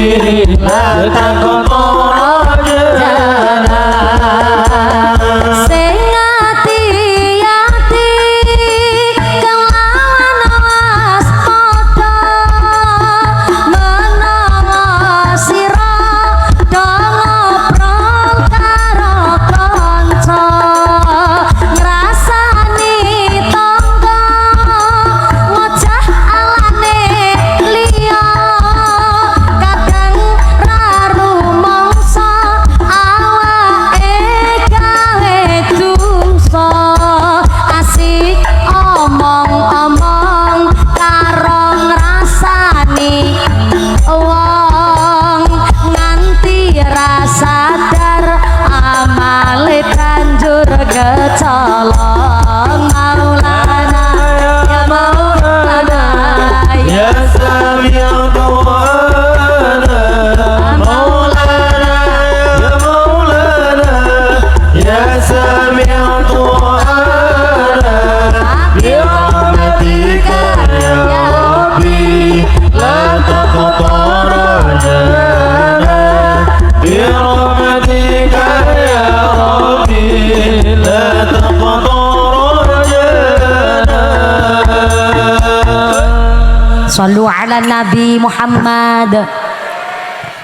Nabi Muhammad.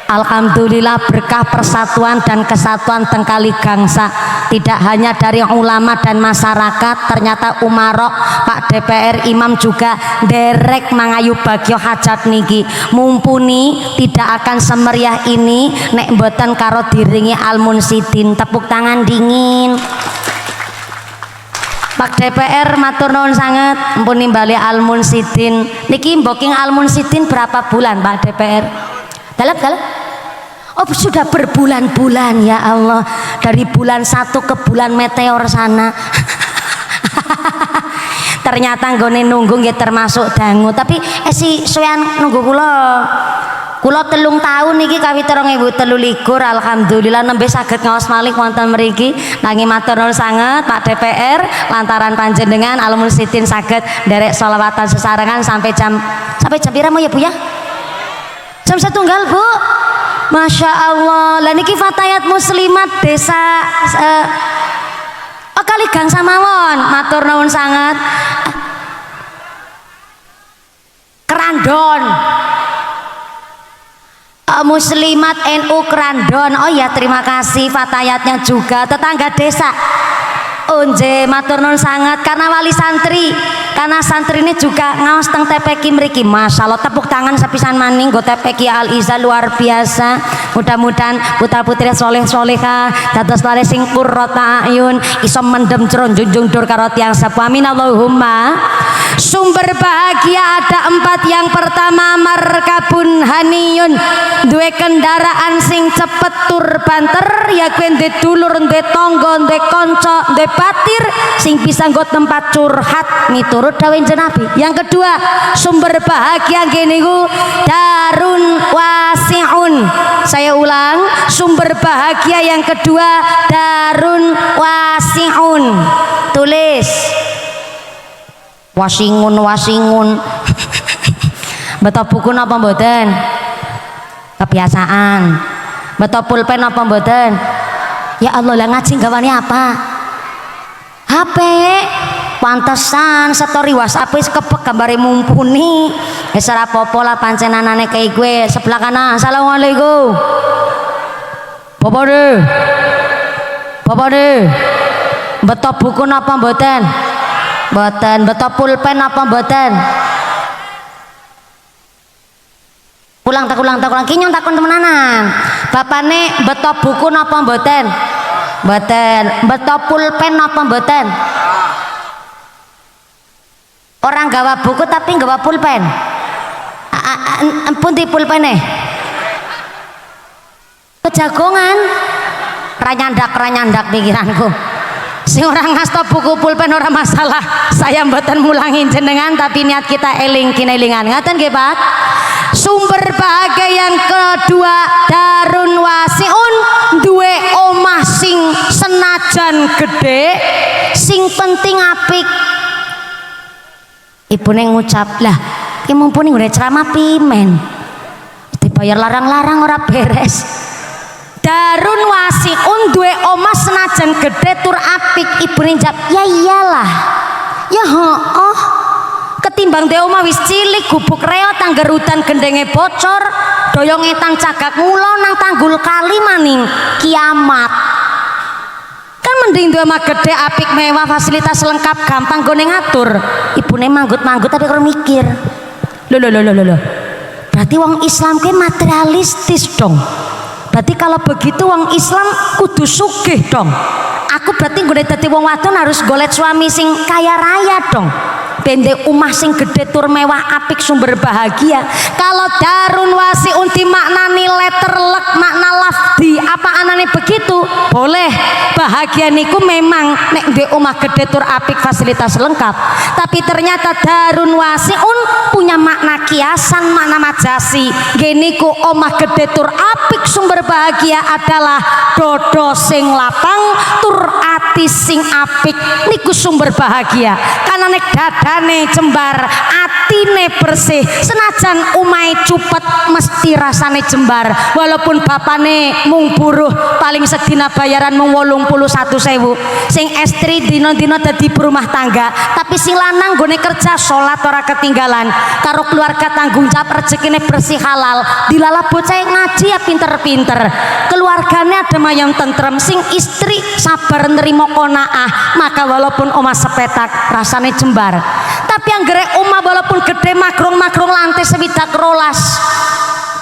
Alhamdulillah berkah persatuan dan kesatuan tengkali gangsa tidak hanya dari ulama dan masyarakat, ternyata umarok, Pak DPR, imam juga derek mangayu bagyo hajat niki. Mumpuni tidak akan semeriah ini nek mboten karo diringi Al-Munsidin. Tepuk tangan dingin. Pak DPR matur nuwun sanget ampun nimbali Al-Munsidin. Niki booking Al-Munsidin berapa bulan Pak DPR? Dalam. Oh sudah berbulan-bulan ya Allah, dari bulan 1 ke bulan meteor sana. Ternyata nggone nunggu nggih termasuk dangu, tapi si soyan nunggu kula 3 tahun niki kawit 2023 alhamdulillah nembe saged ngaos malih wonten mriki. Nanging matur nuwun sanget Pak DPR lantaran panjenengan Al-Munsidin saged nderek sholawatan sesarengan sampai jam pira mau ya Bu ya? Jam 1 Bu. Masya Allah. Lah niki fatayat muslimat desa kali gangsa mawon. Matur nuwun sanget. Kerandon. Muslimat NU Kerandon. Oh ya terima kasih fatayatnya juga tetangga desa. Onje matur nuwun sangat karena wali santri, karena santri ini juga ngaos teng TPQ mriki. Masyaallah tepuk tangan sepisan maning go TPQ Al Iza luar biasa. Mudah-mudahan putra putri soleh soleha dados lare sing qurrata ayun iso mendem jron junjung dur karo tiyang sepuh. Amin Allahumma. Sumber bahagia ada 4. Yang pertama markabun haniyun, duwe kendaraan sing cepet tur banter, ya kuwi duwe dulur, duwe tangga, duwe kanca, duwe patir sing bisa nggo tempat curhat miturut dawuh Nabi. Yang kedua sumber bahagia nggih niku darun wasiun. Saya ulang, sumber bahagia yang kedua darun wasiun. Tulis wasingun. Beto buku napa mboten? Kebiasaan. Beto pulpen napa mboten? Ya Allah lah ngaji gawane apa? HP. Pantesan story WhatsApp wis kepek gambare mumpuni. Wis ora apa-apa lah pancen anane kae gue sebelah kanan. Assalamualaikum. Bapak deh. Beto buku napa mboten? Mboten. Beto pulpen apa mboten? Ulang kinyon takon temenanan. Bapane beto buku napa mboten? Mboten. Beto pulpen napa mboten? Orang gawa buku tapi gawa pulpen. Pundi pulpene? Kejagongan. Ranyandak pikiranku. Sing orang ngasta buku pulpen ora masalah. Saya mboten mulangin jenengan tapi niat kita eling kinelingan. Ngaten nggih, Pak? Sumber bahagia yang kedua darun wasiun, duwe omah sing senajan gede, sing penting apik. Ibune ngucap, "Lah, ki mumpuni ngene ceramah pimen." Dibayar larang-larang ora beres. Darun wasiun duwe omah senajan gede tur apik. Ibune njawab, "Ya iyalah." Ya hooh. Ketimbang de omah wis cilik gubuk reot tanggerutan gendenge bocor, doyong etan cagak ngulo nang tanggul kali maning kiamat. Kan mending duwe omah gede apik mewah fasilitas lengkap gampang gone ngatur. Ibune manggut-manggut tapi karo mikir. Loh. Berarti wong Islam ke materialistis dong. Berarti kalau begitu wong Islam kudu sugih dong. Aku berarti gue dadi wong wadon harus golet suami sing kaya raya dong. Bende umah sing gede tur mewah apik sumber bahagia. Kalau darun wasiun dimaknani letterlek makna lafdi apa anane begitu? Boleh. Bahagia niku memang nek duwe omah gede tur apik fasilitas lengkap. Tapi ternyata darun wasiun punya makna kiasan, makna majasi. Gini ku omah gede tur apik sumber bahagia adalah dodo sing lapang tur ati sing apik niku sumber bahagia. Karena nek dadane jembar atine bersih senajan umai cupet mesti rasane jembar walaupun bapane mung buruh paling sedina bayaran mung 80.000 21.000. Sing estri dino-dino dadi berumah tangga, tapi sing lanang gone kerja salat ora ketinggalan, karo keluarga tanggung jawab rezekine bersih halal, dilalah bocah ngaji ya pinter-pinter, keluargane adem ayem tentrem, sing istri sabar nerima qanaah, maka walaupun omah sepetak rasane jembar. Tapi anggere omah walaupun gede makrong-makrong lantai sewidak rolas,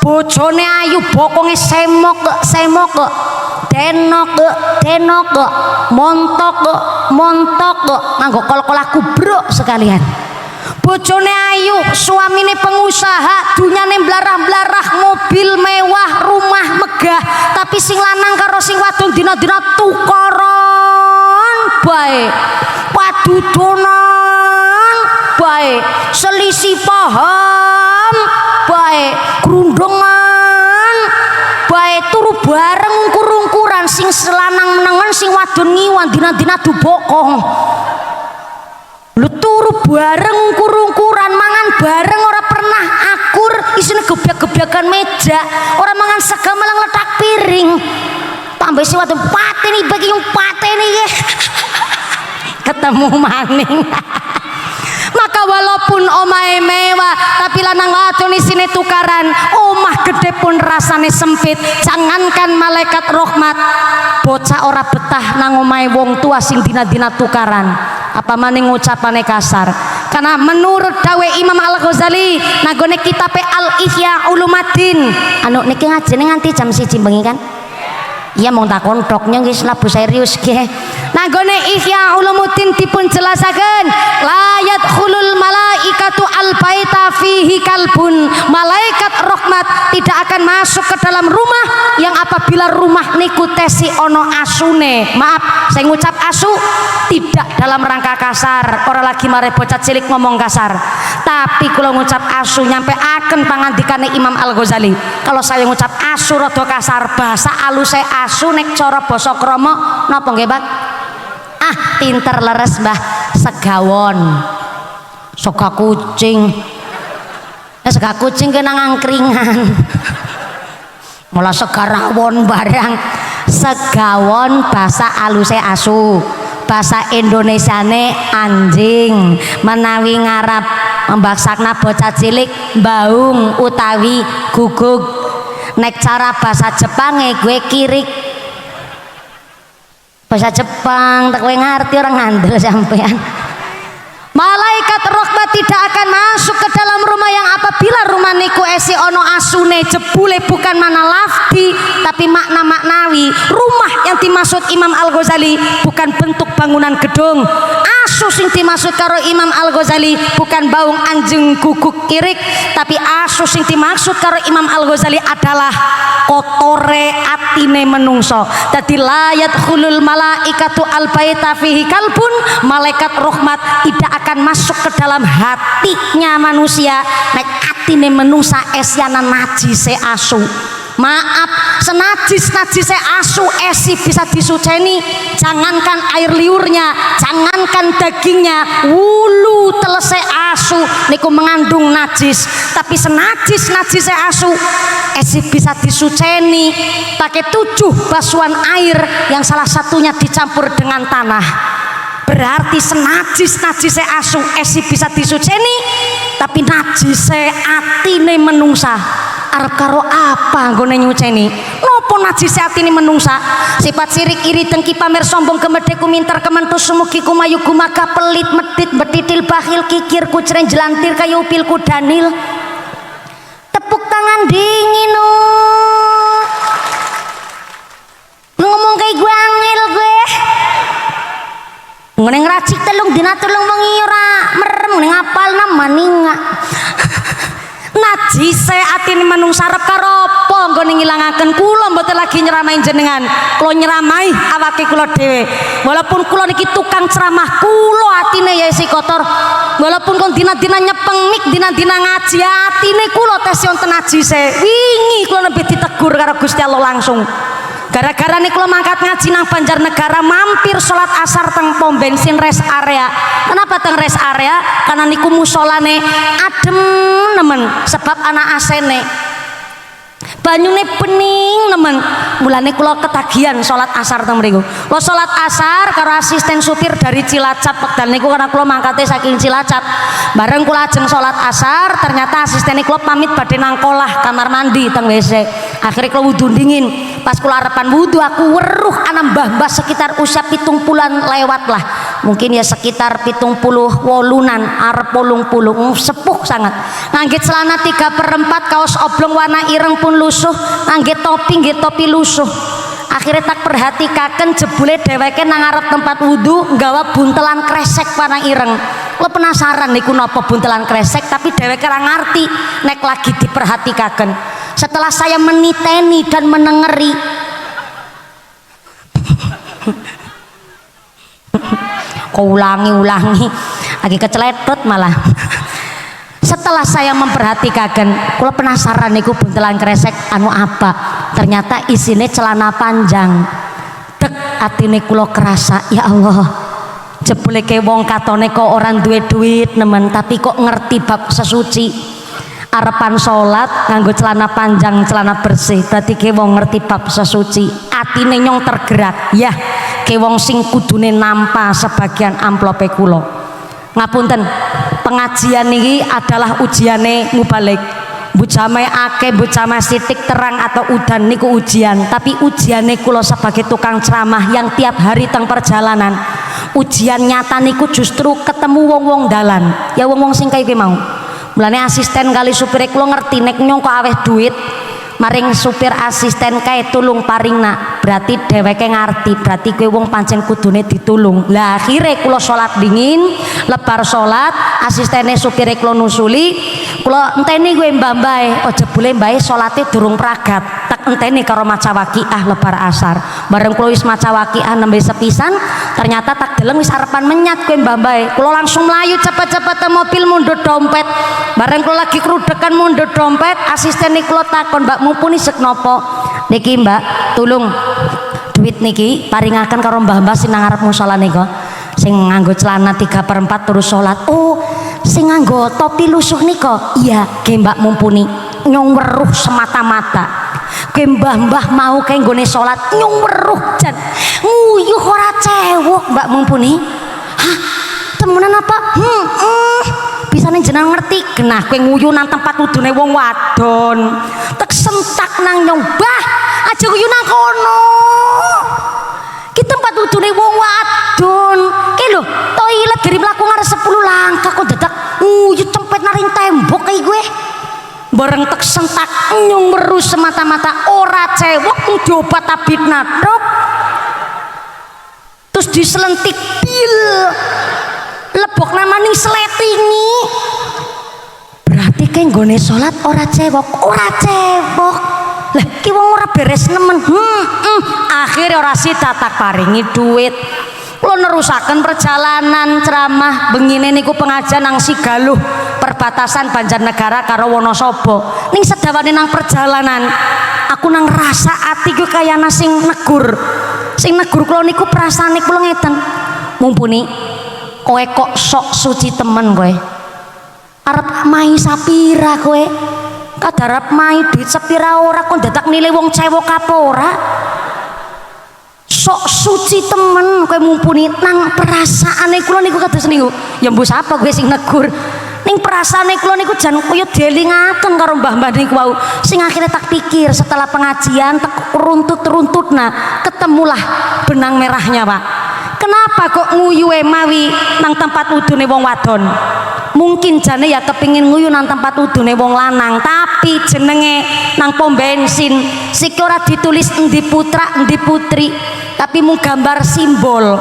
bojone ayu bokonge semok denok montok nganggo kol-kolah kubruk sekalian. Bojone ayu, suamine pengusaha, dunyane blarah-blarah, mobil mewah, rumah megah, tapi sing lanang karo sing wadon dina-dina tukaran bae, padudonan bae, selisih paham bae, grundongan bae, turu bareng ungkur-ungkuran, sing selanang menengen sing wadon ngiwan dina-dina dubokong. Lu turu bareng ungkur-ungkuran, mangan bareng ora pernah akur, isine gebyak-gebyakan meja, ora mangan sega malah ngletak piring. Tambah si wadon pateni bagi pateni ya. Ketemu maning. Maka walaupun omahe mewah tapi lanang wadon isine tukaran, omah gede pun rasane sempit. Jangankan malaikat rahmat, bocah ora betah nang omahe wong tua sing dina-dina tukaran, apa maning ngucapane kasar. Karena menurut dawe Imam Al-Ghazali nagone kitab Al-Ihya Ulumuddin, anu niki ngajene nganti jam 1 bengi kan? Iya mau takon doknya wis labu serius ge. Nagone Ihya Ulumuddin dipun jelasaken, la yadkhulul malaikatu al-baita fihi kalbun. Malaikat rahmat tidak akan masuk ke dalam rumah yang apabila rumah niku tesi ono asune. Maaf, saya ngucap asu tidak dalam rangka kasar, ora lagi mare bocah cilik ngomong kasar. Tapi kalau ngucap asu nyampe akan pangandikane Imam Al-Ghazali. Kalau saya ngucap asu rada kasar, bahasa aluse asu nek cara basa krama napa nggih, Pak? Ah, pinter leres Mbah. Segawon. Sega kucing. Sega kucing kena angkringan. Mula segarawon barang. Segawon bahasa aluse asu. Bahasa Indonesiane anjing. Menawi ngarap membaksakna bocah cilik baung utawi gugug. Nek cara bahasa Jepange gue kirik. Bahasa Jepang tak kowe ngerti orang ngandel sampean. Malaikat rahmat tidak akan masuk ke dalam rumah yang apabila rumah niku esi ono asune, jebule bukan mana lafdi tapi makna maknawi. Rumah yang dimaksud Imam Al-Ghazali bukan bentuk bangunan gedung. Asu sing dimaksud karo Imam Al-Ghazali bukan baung anjing guguk kirik, tapi asu sing dimaksud karo Imam Al-Ghazali adalah kotore atine menungso. Dadi la yadkhulul malaikatu al-baita fihi kalbun, malaikat rahmat tidak akan masuk ke dalam hatinya manusia nek atine menungsa esyanan najise asu. Maaf, senajis-najise asu esi bisa disuceni, jangankan air liurnya, jangankan dagingnya, wulu telese asu niku mengandung najis. Tapi senajis-najise asu esi bisa disuceni pakai 7 basuhan air yang salah satunya dicampur dengan tanah. Berarti senajis-najise asu esi bisa disuceni, tapi najise atine menungsa arep karo apa nggone nyuceni? Nopo najise atine menungsa? Sifat sirik iri dengki pamer sombong gemedhe kuminter kementus sumugi kumayu gumaka pelit medit betitil bakhil kikir kucren jelantir kayu upil kudanil. Tepuk tangan dingin ngomong kayak gue angel gue. Ngene ngracik telung dina telung wengi ora merem ning apal namaninga. Najise atine manungsa arep karo apa nggone ngilangaken kula mboten lagi nyeramain jenengan. Kula nyeramai awake kula dhewe. Walaupun kula niki tukang ceramah, kula atine ya isi kotor. Walaupun kon dina-dina nyepeng mik, dina-dina ngaji, atine kula tes wonten najise. Wingi kula nembe ditegur karo Gusti Allah langsung. Gara-gara nih kalau mangkat ngaji nang Banjarnegara mampir sholat asar teng pom bensin rest area. Kenapa teng rest area? Karena niku musolane adem nemen sebab anak asene. Banyune bening nemen. Mulane kula ketagihan salat asar teng mriku. Kula salat asar karo asisten supir dari Cilacap wekdal niku karena kula mangkate saking Cilacap. Bareng kula ajeng salat asar, ternyata asisten kula pamit badhe nang kolah kamar mandi teng WC. Akhirnya kula wudu dingin. Pas kula arepan wudu aku weruh ana mbah-mbah sekitar usia 70-an lewat lah. Mungkin ya sekitar 78-an arep 80 sepuh sangat. Ngangge celana 3/4 kaos oblong warna ireng pun lusuh, ngangge topi lusuh. Akhirnya tak perhatikaken jebule dheweke nang ngarep tempat wudu nggawa buntelan kresek warna ireng. Lo penasaran niku napa buntelan kresek, tapi dheweke ora ngarti nek lagi diperhatikaken. Setelah saya meniteni dan menengeri, kok ulangi lagi keceletot malah. Setelah saya memperhatikakan, kula penasaran niku buntelan kresek anu apa. Ternyata isine celana panjang. Dek atine kula kerasa, ya Allah. Jebule ke wong katone kok orang duwe duit nemen tapi kok ngerti bab sesuci. Arepan salat nganggo celana panjang, celana bersih. Berarti ke wong ngerti bab sesuci. Atine nyong tergerak. Ya, ke wong sing kudune nampa sebagian amplope kula. Ngapunten, pengajian ini adalah ujiane mubalik. Bujame ake, bujame sitik terang atau udan niku ujian. Tapi ujiane kula sebagai tukang ceramah yang tiap hari teng perjalanan. Ujian nyata niku justru ketemu wong-wong dalan. Ya wong-wong sing kaya mau. Mulane asisten kali supir kula ngerti nek nyong kok aweh duit. Maring supir asisten kae tulung paringna, berarti dheweke ngarti, berarti kowe wong pancen kudune ditulung. Lah akhire kula salat dingin, lebar salat, asistene supire kula nusuli, kula enteni kowe mbah-mbah, aja bule mbahe salate durung pragat. Tak enteni karo maca waqiah lebar asar. Bareng kula wis maca waqiah nembe sepisan, ternyata tak deleng wis arepan menyat kowe mbah-mbah. Kula langsung mlayu cepet-cepet mobil mundhut dompet. Bareng kula lagi krudekan mundhut dompet, asistene kula takon, "Mbak mumpuni sek nopo?" "Niki Mbak, tulung duit niki paringaken karo mbah-mbah sing nang ngarep musala nika sing nganggo celana 3/4 terus salat." "Oh, sing nganggo topi lusuh nika?" "Iya." "Nggih Mbak mumpuni." Nyong weruh semata-mata kowe mbah-mbah mau kae nggone salat nyong weruh jan nguyuh ora cewek Mbak mumpuni. "Hah, temenan apa?" Bisa nih jenang ngerti genah kowe nguyu nang tempat wudune wong wadon. Tek sentak nang nyong, "Bah, aja nguyu nang kono. Ki tempat wudune wong wadon. Ki lho, toilet dari mlaku ngarep 10 langkah kok dadak nguyu cempet naring tembok kae gue." Bareng tek sentak nyong meru semata-mata ora cewek diobat tabit nadok. Terus diselentik pil. Lebok namanya seletingi. Berarti kayak nggone sholat ora cewek. Lah ki wong ora beres nemen. Akhirnya ora sida tak paringi duit. Kula nerusaken perjalanan ceramah bengine niku pengajian nang Sigaluh perbatasan Banjarnegara karo Wonosobo. Ning sedawane nang perjalanan aku nang rasa ati ku kayana sing negur. Sing negur kula niku perasane kula ngeten. "Mumpuni kowe kok sok suci temen kowe. Arep mai sapira kowe? Kadarep mai duit sepira ora kok dadak nilai wong cewek apa ora? Sok suci temen kowe mumpuni." Nang perasaane kula niku kados niku. Ya mbus apa kowe sing negur. Ning perasaane kula niku jan kaya dielingaken karo mbah-mbah niku wau. Sing akhirnya tak pikir setelah pengajian tak runtut-runtutna ketemulah benang merahnya, Pak. Kenapa kok nguyuhe mawi nang tempat wudune wong wadon? Mungkin jane ya kepingin nguyu nang tempat wudune wong lanang, tapi jenenge nang pom bensin sik ora ditulis endi putra endi putri, tapi mung gambar simbol.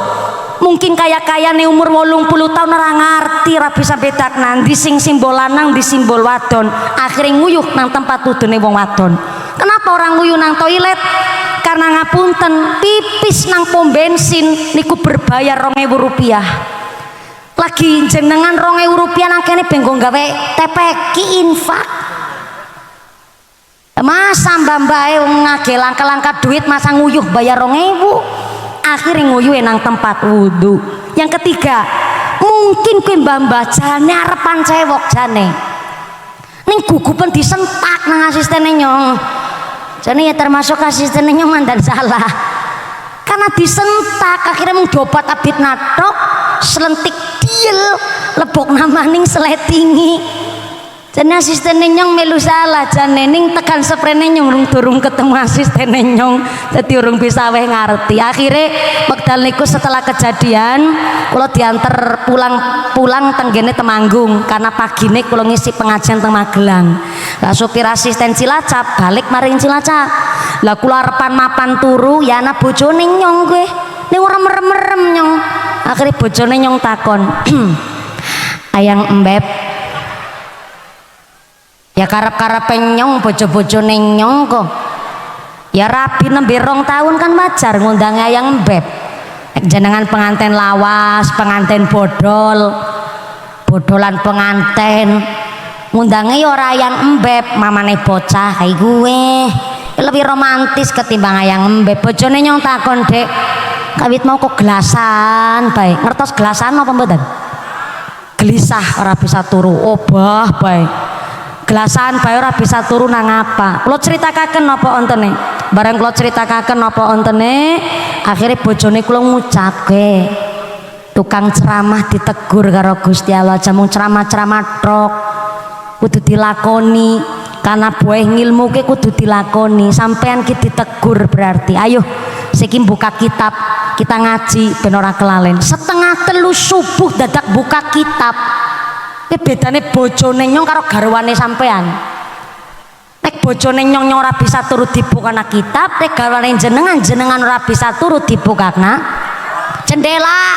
Mungkin kaya-kayane umur 80 tahun ora ngerti, ora bisa bedakna ndi sing simbol lanang ndi simbol wadon. Akhirnya nguyuh nang tempat wudune wong wadon. Kenapa orang nguyuh nang toilet? Karena ngapunten pipis nang pom bensin niku berbayar Rp2.000. Lagi jenengan Rp2.000 nang kene bengko gawe TPQ infak. Masa mbak-mbak ngage langka-langka duit masa nguyuh bayar 2.000. Akhirnya nguyuh nang tempat wudhu. Yang ketiga, mungkin kowe mbak-mbak jane arepan cewek jane ning gugupen disentak nang asistene nyong. Jadi ya termasuk asistennya nyong mandan salah. Karena disentak akhirnya mengdopat abit natok selentik diel lebok namaning seletingi. Jadi asistennya nyong melu salah jane ning tekan sprene nyong durung ketemu asistennya nyong dadi urung bisa weh ngerti. Akhirnya wekdal niku setelah kejadian kula diantar pulang tenggene Temanggung karena pagine kula ngisi pengajian teng Magelang. Lah supir asisten Cilacap balik maring Cilacap. Lah kula arepan mapan turu ya ana bojone nyong kowe. Ning ora merem-merem nyong. Akhirnya bojone nyong takon. Ayang embeb ya karep-karepe nyong bojo-bojone nyong kok ya rabi nembe 2 tahun kan wajar ngundang ayang embeb jenengan penganten lawas penganten bodolan penganten ngundangnya ya ora ayang embeb mamane bocah kayak gue lebih romantis ketimbang ayang embeb. Bojone nyong takon dek kawit mau kok gelasan baik ngertos gelasan apa mboten gelisah ora bisa turu obah baik gelasan bae ora bisa turu nang apa. Kula critakaken napa ontene. Bareng kula critakaken napa ontene, akhire bojone kula ngucapke. Tukang ceramah ditegur karo Gusti Allah, jamung ceramah-ceramah tok. Kudu dilakoni karena buah ngilmu ke kudu dilakoni. Sampean ki ditegur berarti. Ayo siki buka kitab, kita ngaji ben ora kelalen. 2:30 subuh dadak buka kitab. Bedane bojone nyong karo garwane sampean. Nek bojone nyong ora bisa turu dibukana kitab, nek garwane jenengan ora bisa turu dibukana jendela.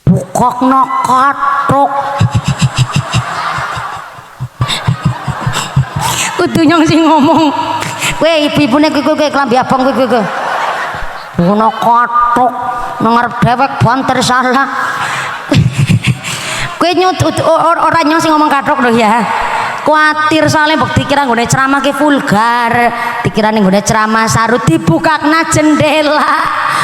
Bukokno kathok. Kudu nyong sing ngomong. Kowe ibu-ibune kowe klambi abang kowe. Bukokno kathok. Ngarep dewek banter salah. Kowe ora nyong sing ngomong kathok lho ya. Kuatir soalnya mbok dikira nggone ceramah ki vulgar, dikirane nggone ceramah saru dibukakna jendela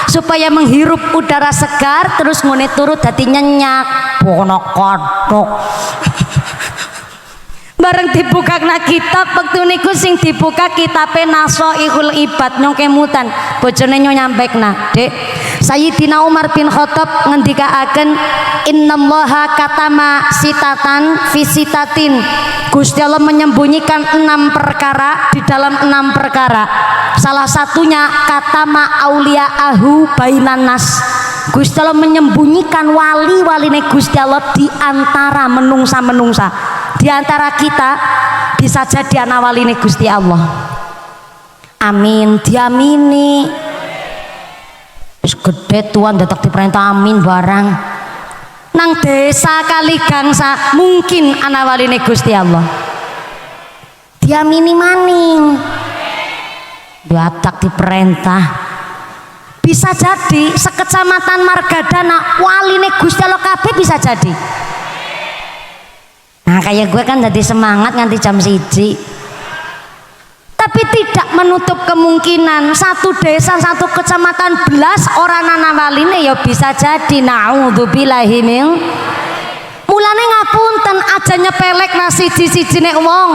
supaya menghirup udara segar terus ngone turu dadi nyenyak. Bono kathok. Bareng dibukakna kitab waktu niku sing dibuka kitabe Nasoihul Ibad nyong kemutan bojone nyong nyampekna dek Sayyidina Umar bin Khattab ngendikaaken innallaha katama sitatan fisitatin. Gusti Allah menyembunyikan 6 perkara di dalam 6 perkara. Salah satunya katama auliyaahu bainan nas. Gusti Allah menyembunyikan wali-waline Gusti Allah di antara menungsa-menungsa. Di antara kita bisa jadi anak waline Gusti Allah. Amin, diamini. Wis gede tuan dadak diperintah amin barang. Nang desa kali gangsa mungkin anak waline Gusti Allah. Diamini maning. Dadak diperintah. Bisa jadi sekecamatan Margadana waline Gusti Allah kabeh bisa jadi. Nah kayak gue kan jadi semangat nganti jam 1. Tapi tidak menutup kemungkinan satu desa satu kecamatan belas orang anak waline ya bisa jadi. Naudzubillahi min. Mulane ngapunten aja nyepelek nasi siji-sijine wong.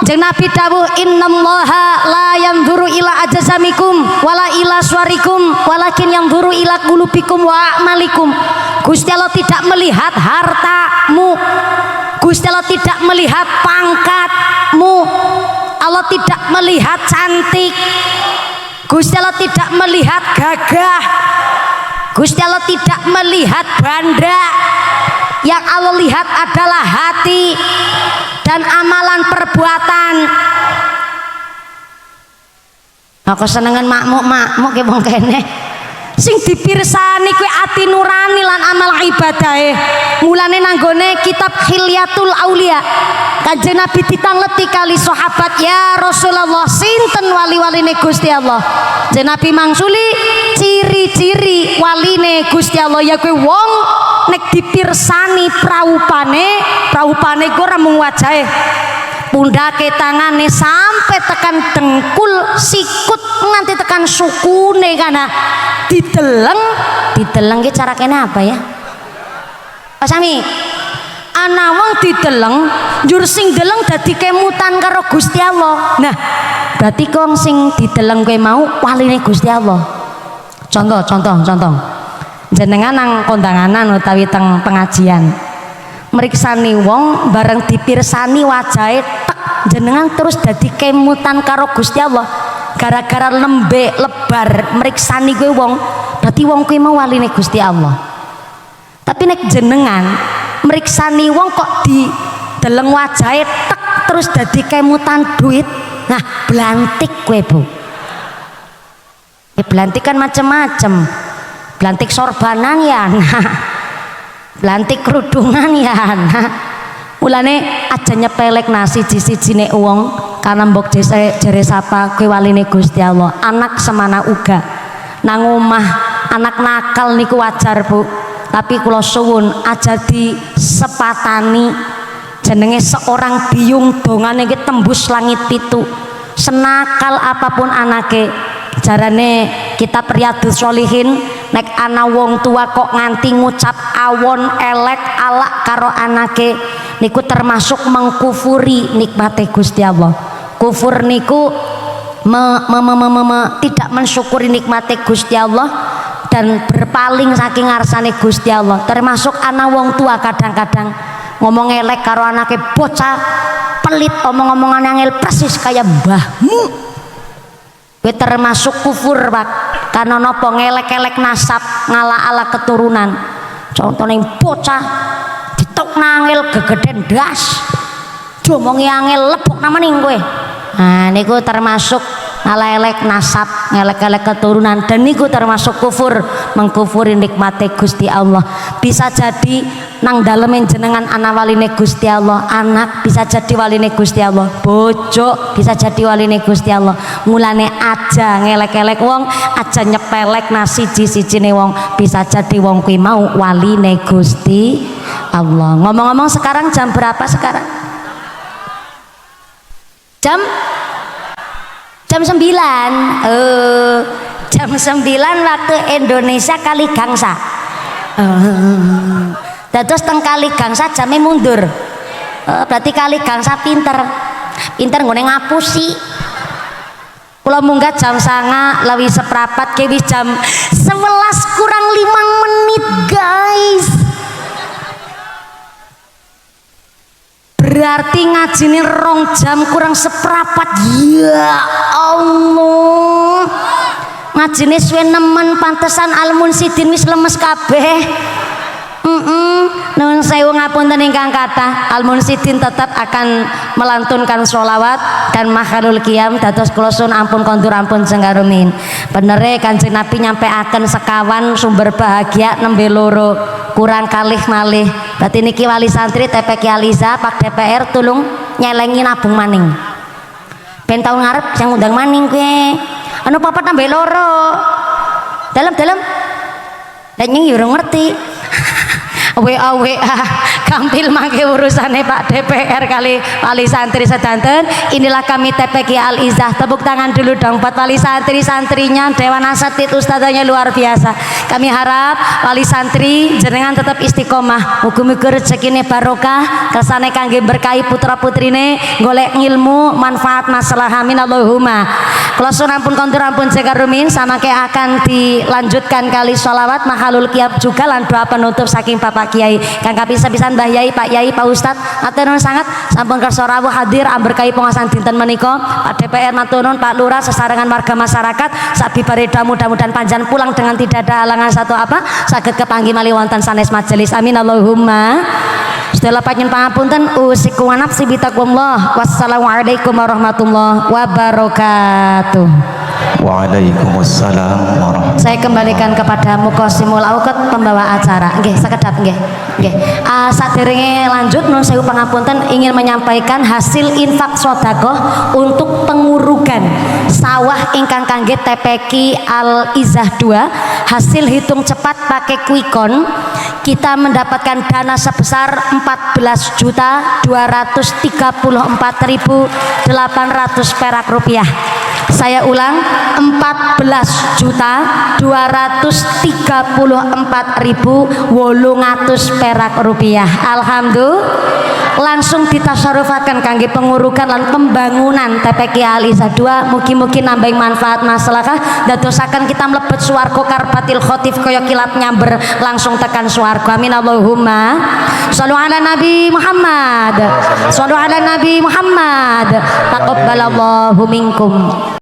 Jeung Nabi dawuh innallaha la yanzuru ila ajsamikum wala ila suwarikum walakin yanzuru ila qulubikum wa a'malikum. Gusti Allah tidak melihat hartamu. Gusti Allah tidak melihat pangkatmu. Allah tidak melihat cantik. Gusti Allah tidak melihat gagah. Gusti Allah tidak melihat banda. Yang Allah lihat adalah hati dan amalan perbuatan. Aku senengan makmuk ke wong kene. Sing dipirsani kuwi ati nurani lan amal ibadahe. Mulane nanggone kitab Hilyatul Aulia Kanjeng Nabi ditangleti kali sahabat, ya Rasulullah sinten wali-waline Gusti Allah. Kanjeng Nabi mangsuli ciri-ciri waline Gusti Allah ya kuwi wong nek dipirsani praupane ku ora mung wajahe, pundake tangane sampai tekan dengkul sikut nganti tekan sukune kana dideleng ki cara kene apa ya Pak Sami ana wong dideleng njur sing deleng dadi kemutan karo Gusti Allah. Nah berarti wong sing dideleng kowe mau waline Gusti Allah. Contoh jenengan nang kondanganan utawi teng pengajian meriksani wong bareng dipirsani wajahe tek jenengan terus dadi kemutan karo Gusti Allah gara-gara lembe lebar meriksani kowe wong, berarti wong kuwi mau waline Gusti Allah. Tapi nek jenengan meriksani wong kok di deleng wajahe tek terus dadi kemutan duit, nah blantik kowe Bu. Belantik kan macem-macem, belantik sorbanan ya, belantik kerudungan ya. Mulane aja nyepelek nasi siji-sijine wong karena mbok jere sapa kowe waline Gusti Allah. Anak semana uga nang omah anak nakal niku wajar Bu, tapi kula suwun aja disepatani jenenge seorang biyung dongane iki tembus langit pitu. Senakal apapun anake jarane kita Riyadhus Sholihin nek ana wong tua kok nganti ngucap awon elek alak karo anake niku termasuk mengkufuri nikmate Gusti Allah. Kufur niku tidak mensyukuri nikmate Gusti Allah dan berpaling saking ngarsane Gusti Allah. Termasuk ana wong tua kadang-kadang ngomong elek karo anake, bocah pelit omong-omongan angel persis kayak mbahmu. Termasuk kufur Pak, karena nopo ngelek-elek nasab ngala-ala keturunan. Contohnya bocah ditok nangil gegeden das diomongi angel lebok namaning kowe. Nah niku termasuk ngala-elek nasab, ngelek-elek keturunan, dan niku termasuk kufur, mengkufuri nikmate Gusti Allah. Bisa jadi nang dalemen jenengan ana waline Gusti Allah, anak bisa jadi waline Gusti Allah, bojo bisa jadi waline Gusti Allah. Mulane aja ngelek-elek wong, aja nyepelek nasi siji-sijine wong, bisa jadi wong kuwi mau waline Gusti Allah. Ngomong-ngomong sekarang jam berapa sekarang? Jam 9. Jam 9 waktu Indonesia kali gangsa. Terus teng kali gangsa jamnya mundur. Berarti kali gangsa pinter nggone ngapusi. Kula munggah jam 09.00 lawi seprapat ke wis jam 11 kurang 5 menit guys. Berarti ngajine 2 jam kurang seprapat. Ya Allah, ngajine suwe nemen, pantesan Al-Munsidin wis lemes kabeh. Nuwun sewu ngapunten ingkang kathah. Al-Munsidin tetap akan melantunkan sholawat dan makhlul qiyam dados kula sun ampun kondur ampun jenggarumin. Benere Kanjeng Nabi nyampeaken sekawan sumber bahagia nembe loro kurang kalih malih. Berarti niki wali santri TPQ Aliza Pak DPR tulung nyelengi nabung maning. Ben tahun ngarep yang undang maning kowe. Anu papat nembe loro. Dalam dan nying yo ngerti. WA gampil mangke urusane Pak DPR kali wali santri sedanten. Inilah kami TPQ Al Izzah. Tepuk tangan dulu dong buat wali santri-santrinya, Dewan Asatid ustadzanya luar biasa. Kami harap wali santri jenengan tetap istiqomah, muga-muga rezekine barokah, kersane kangge berkahi putra-putrine golek ilmu manfaat masalah, amin Allahumma. Kula sun ampun kontur ampun jekarumin samangke akan dilanjutkan kali sholawat mahalul qiyam juga lan doa penutup saking Bapak Kiai kang kapisan Mbah Yai, Pak Yai, Pak Ustadz. Matur nuwun sangat sampun kersa rawuh hadir amberkahi pengawasan dinten menika. Pak DPR matur nuwun, Pak Lurah, sesarengan warga masyarakat sabibare mudah-mudahan panjang pulang dengan tidak ada halangan satu apa saged kepanggih malih wonten sanes majelis, amin Allahumma. Setelah panjen pangapunten usiku wa nafsi bitaqwallah. Wassalamualaikum warahmatullahi wabarakatuh. Waalaikumsalam warahmatullahi. Saya kembalikan kepada Muqassimul Auqat pembawa acara. Nggih, sekedap nggih. Nggih. Saderenge lanjut nun sewu pangapunten ingin menyampaikan hasil infak sedekah untuk pengurugan sawah ingkang kangge TPQ Al Izzah 2. Hasil hitung cepat pakai Quickon kita mendapatkan dana sebesar 14.234.800 perak rupiah. Saya ulang, 14.234.800 perak rupiah. Alhamdulillah. Langsung ditasarrufaken kangge pengurukan lan pembangunan TPQ Al-Izzah 2. Mugi-mugi nambahi manfaat maslahah dadosaken kita mlebet swarga karpatil khotif kaya kilat nyamber langsung tekan swarga. Amin Allahumma. Shallu ala Nabi Muhammad. Shallu ala Nabi Muhammad. Taqabbalallahu minkum.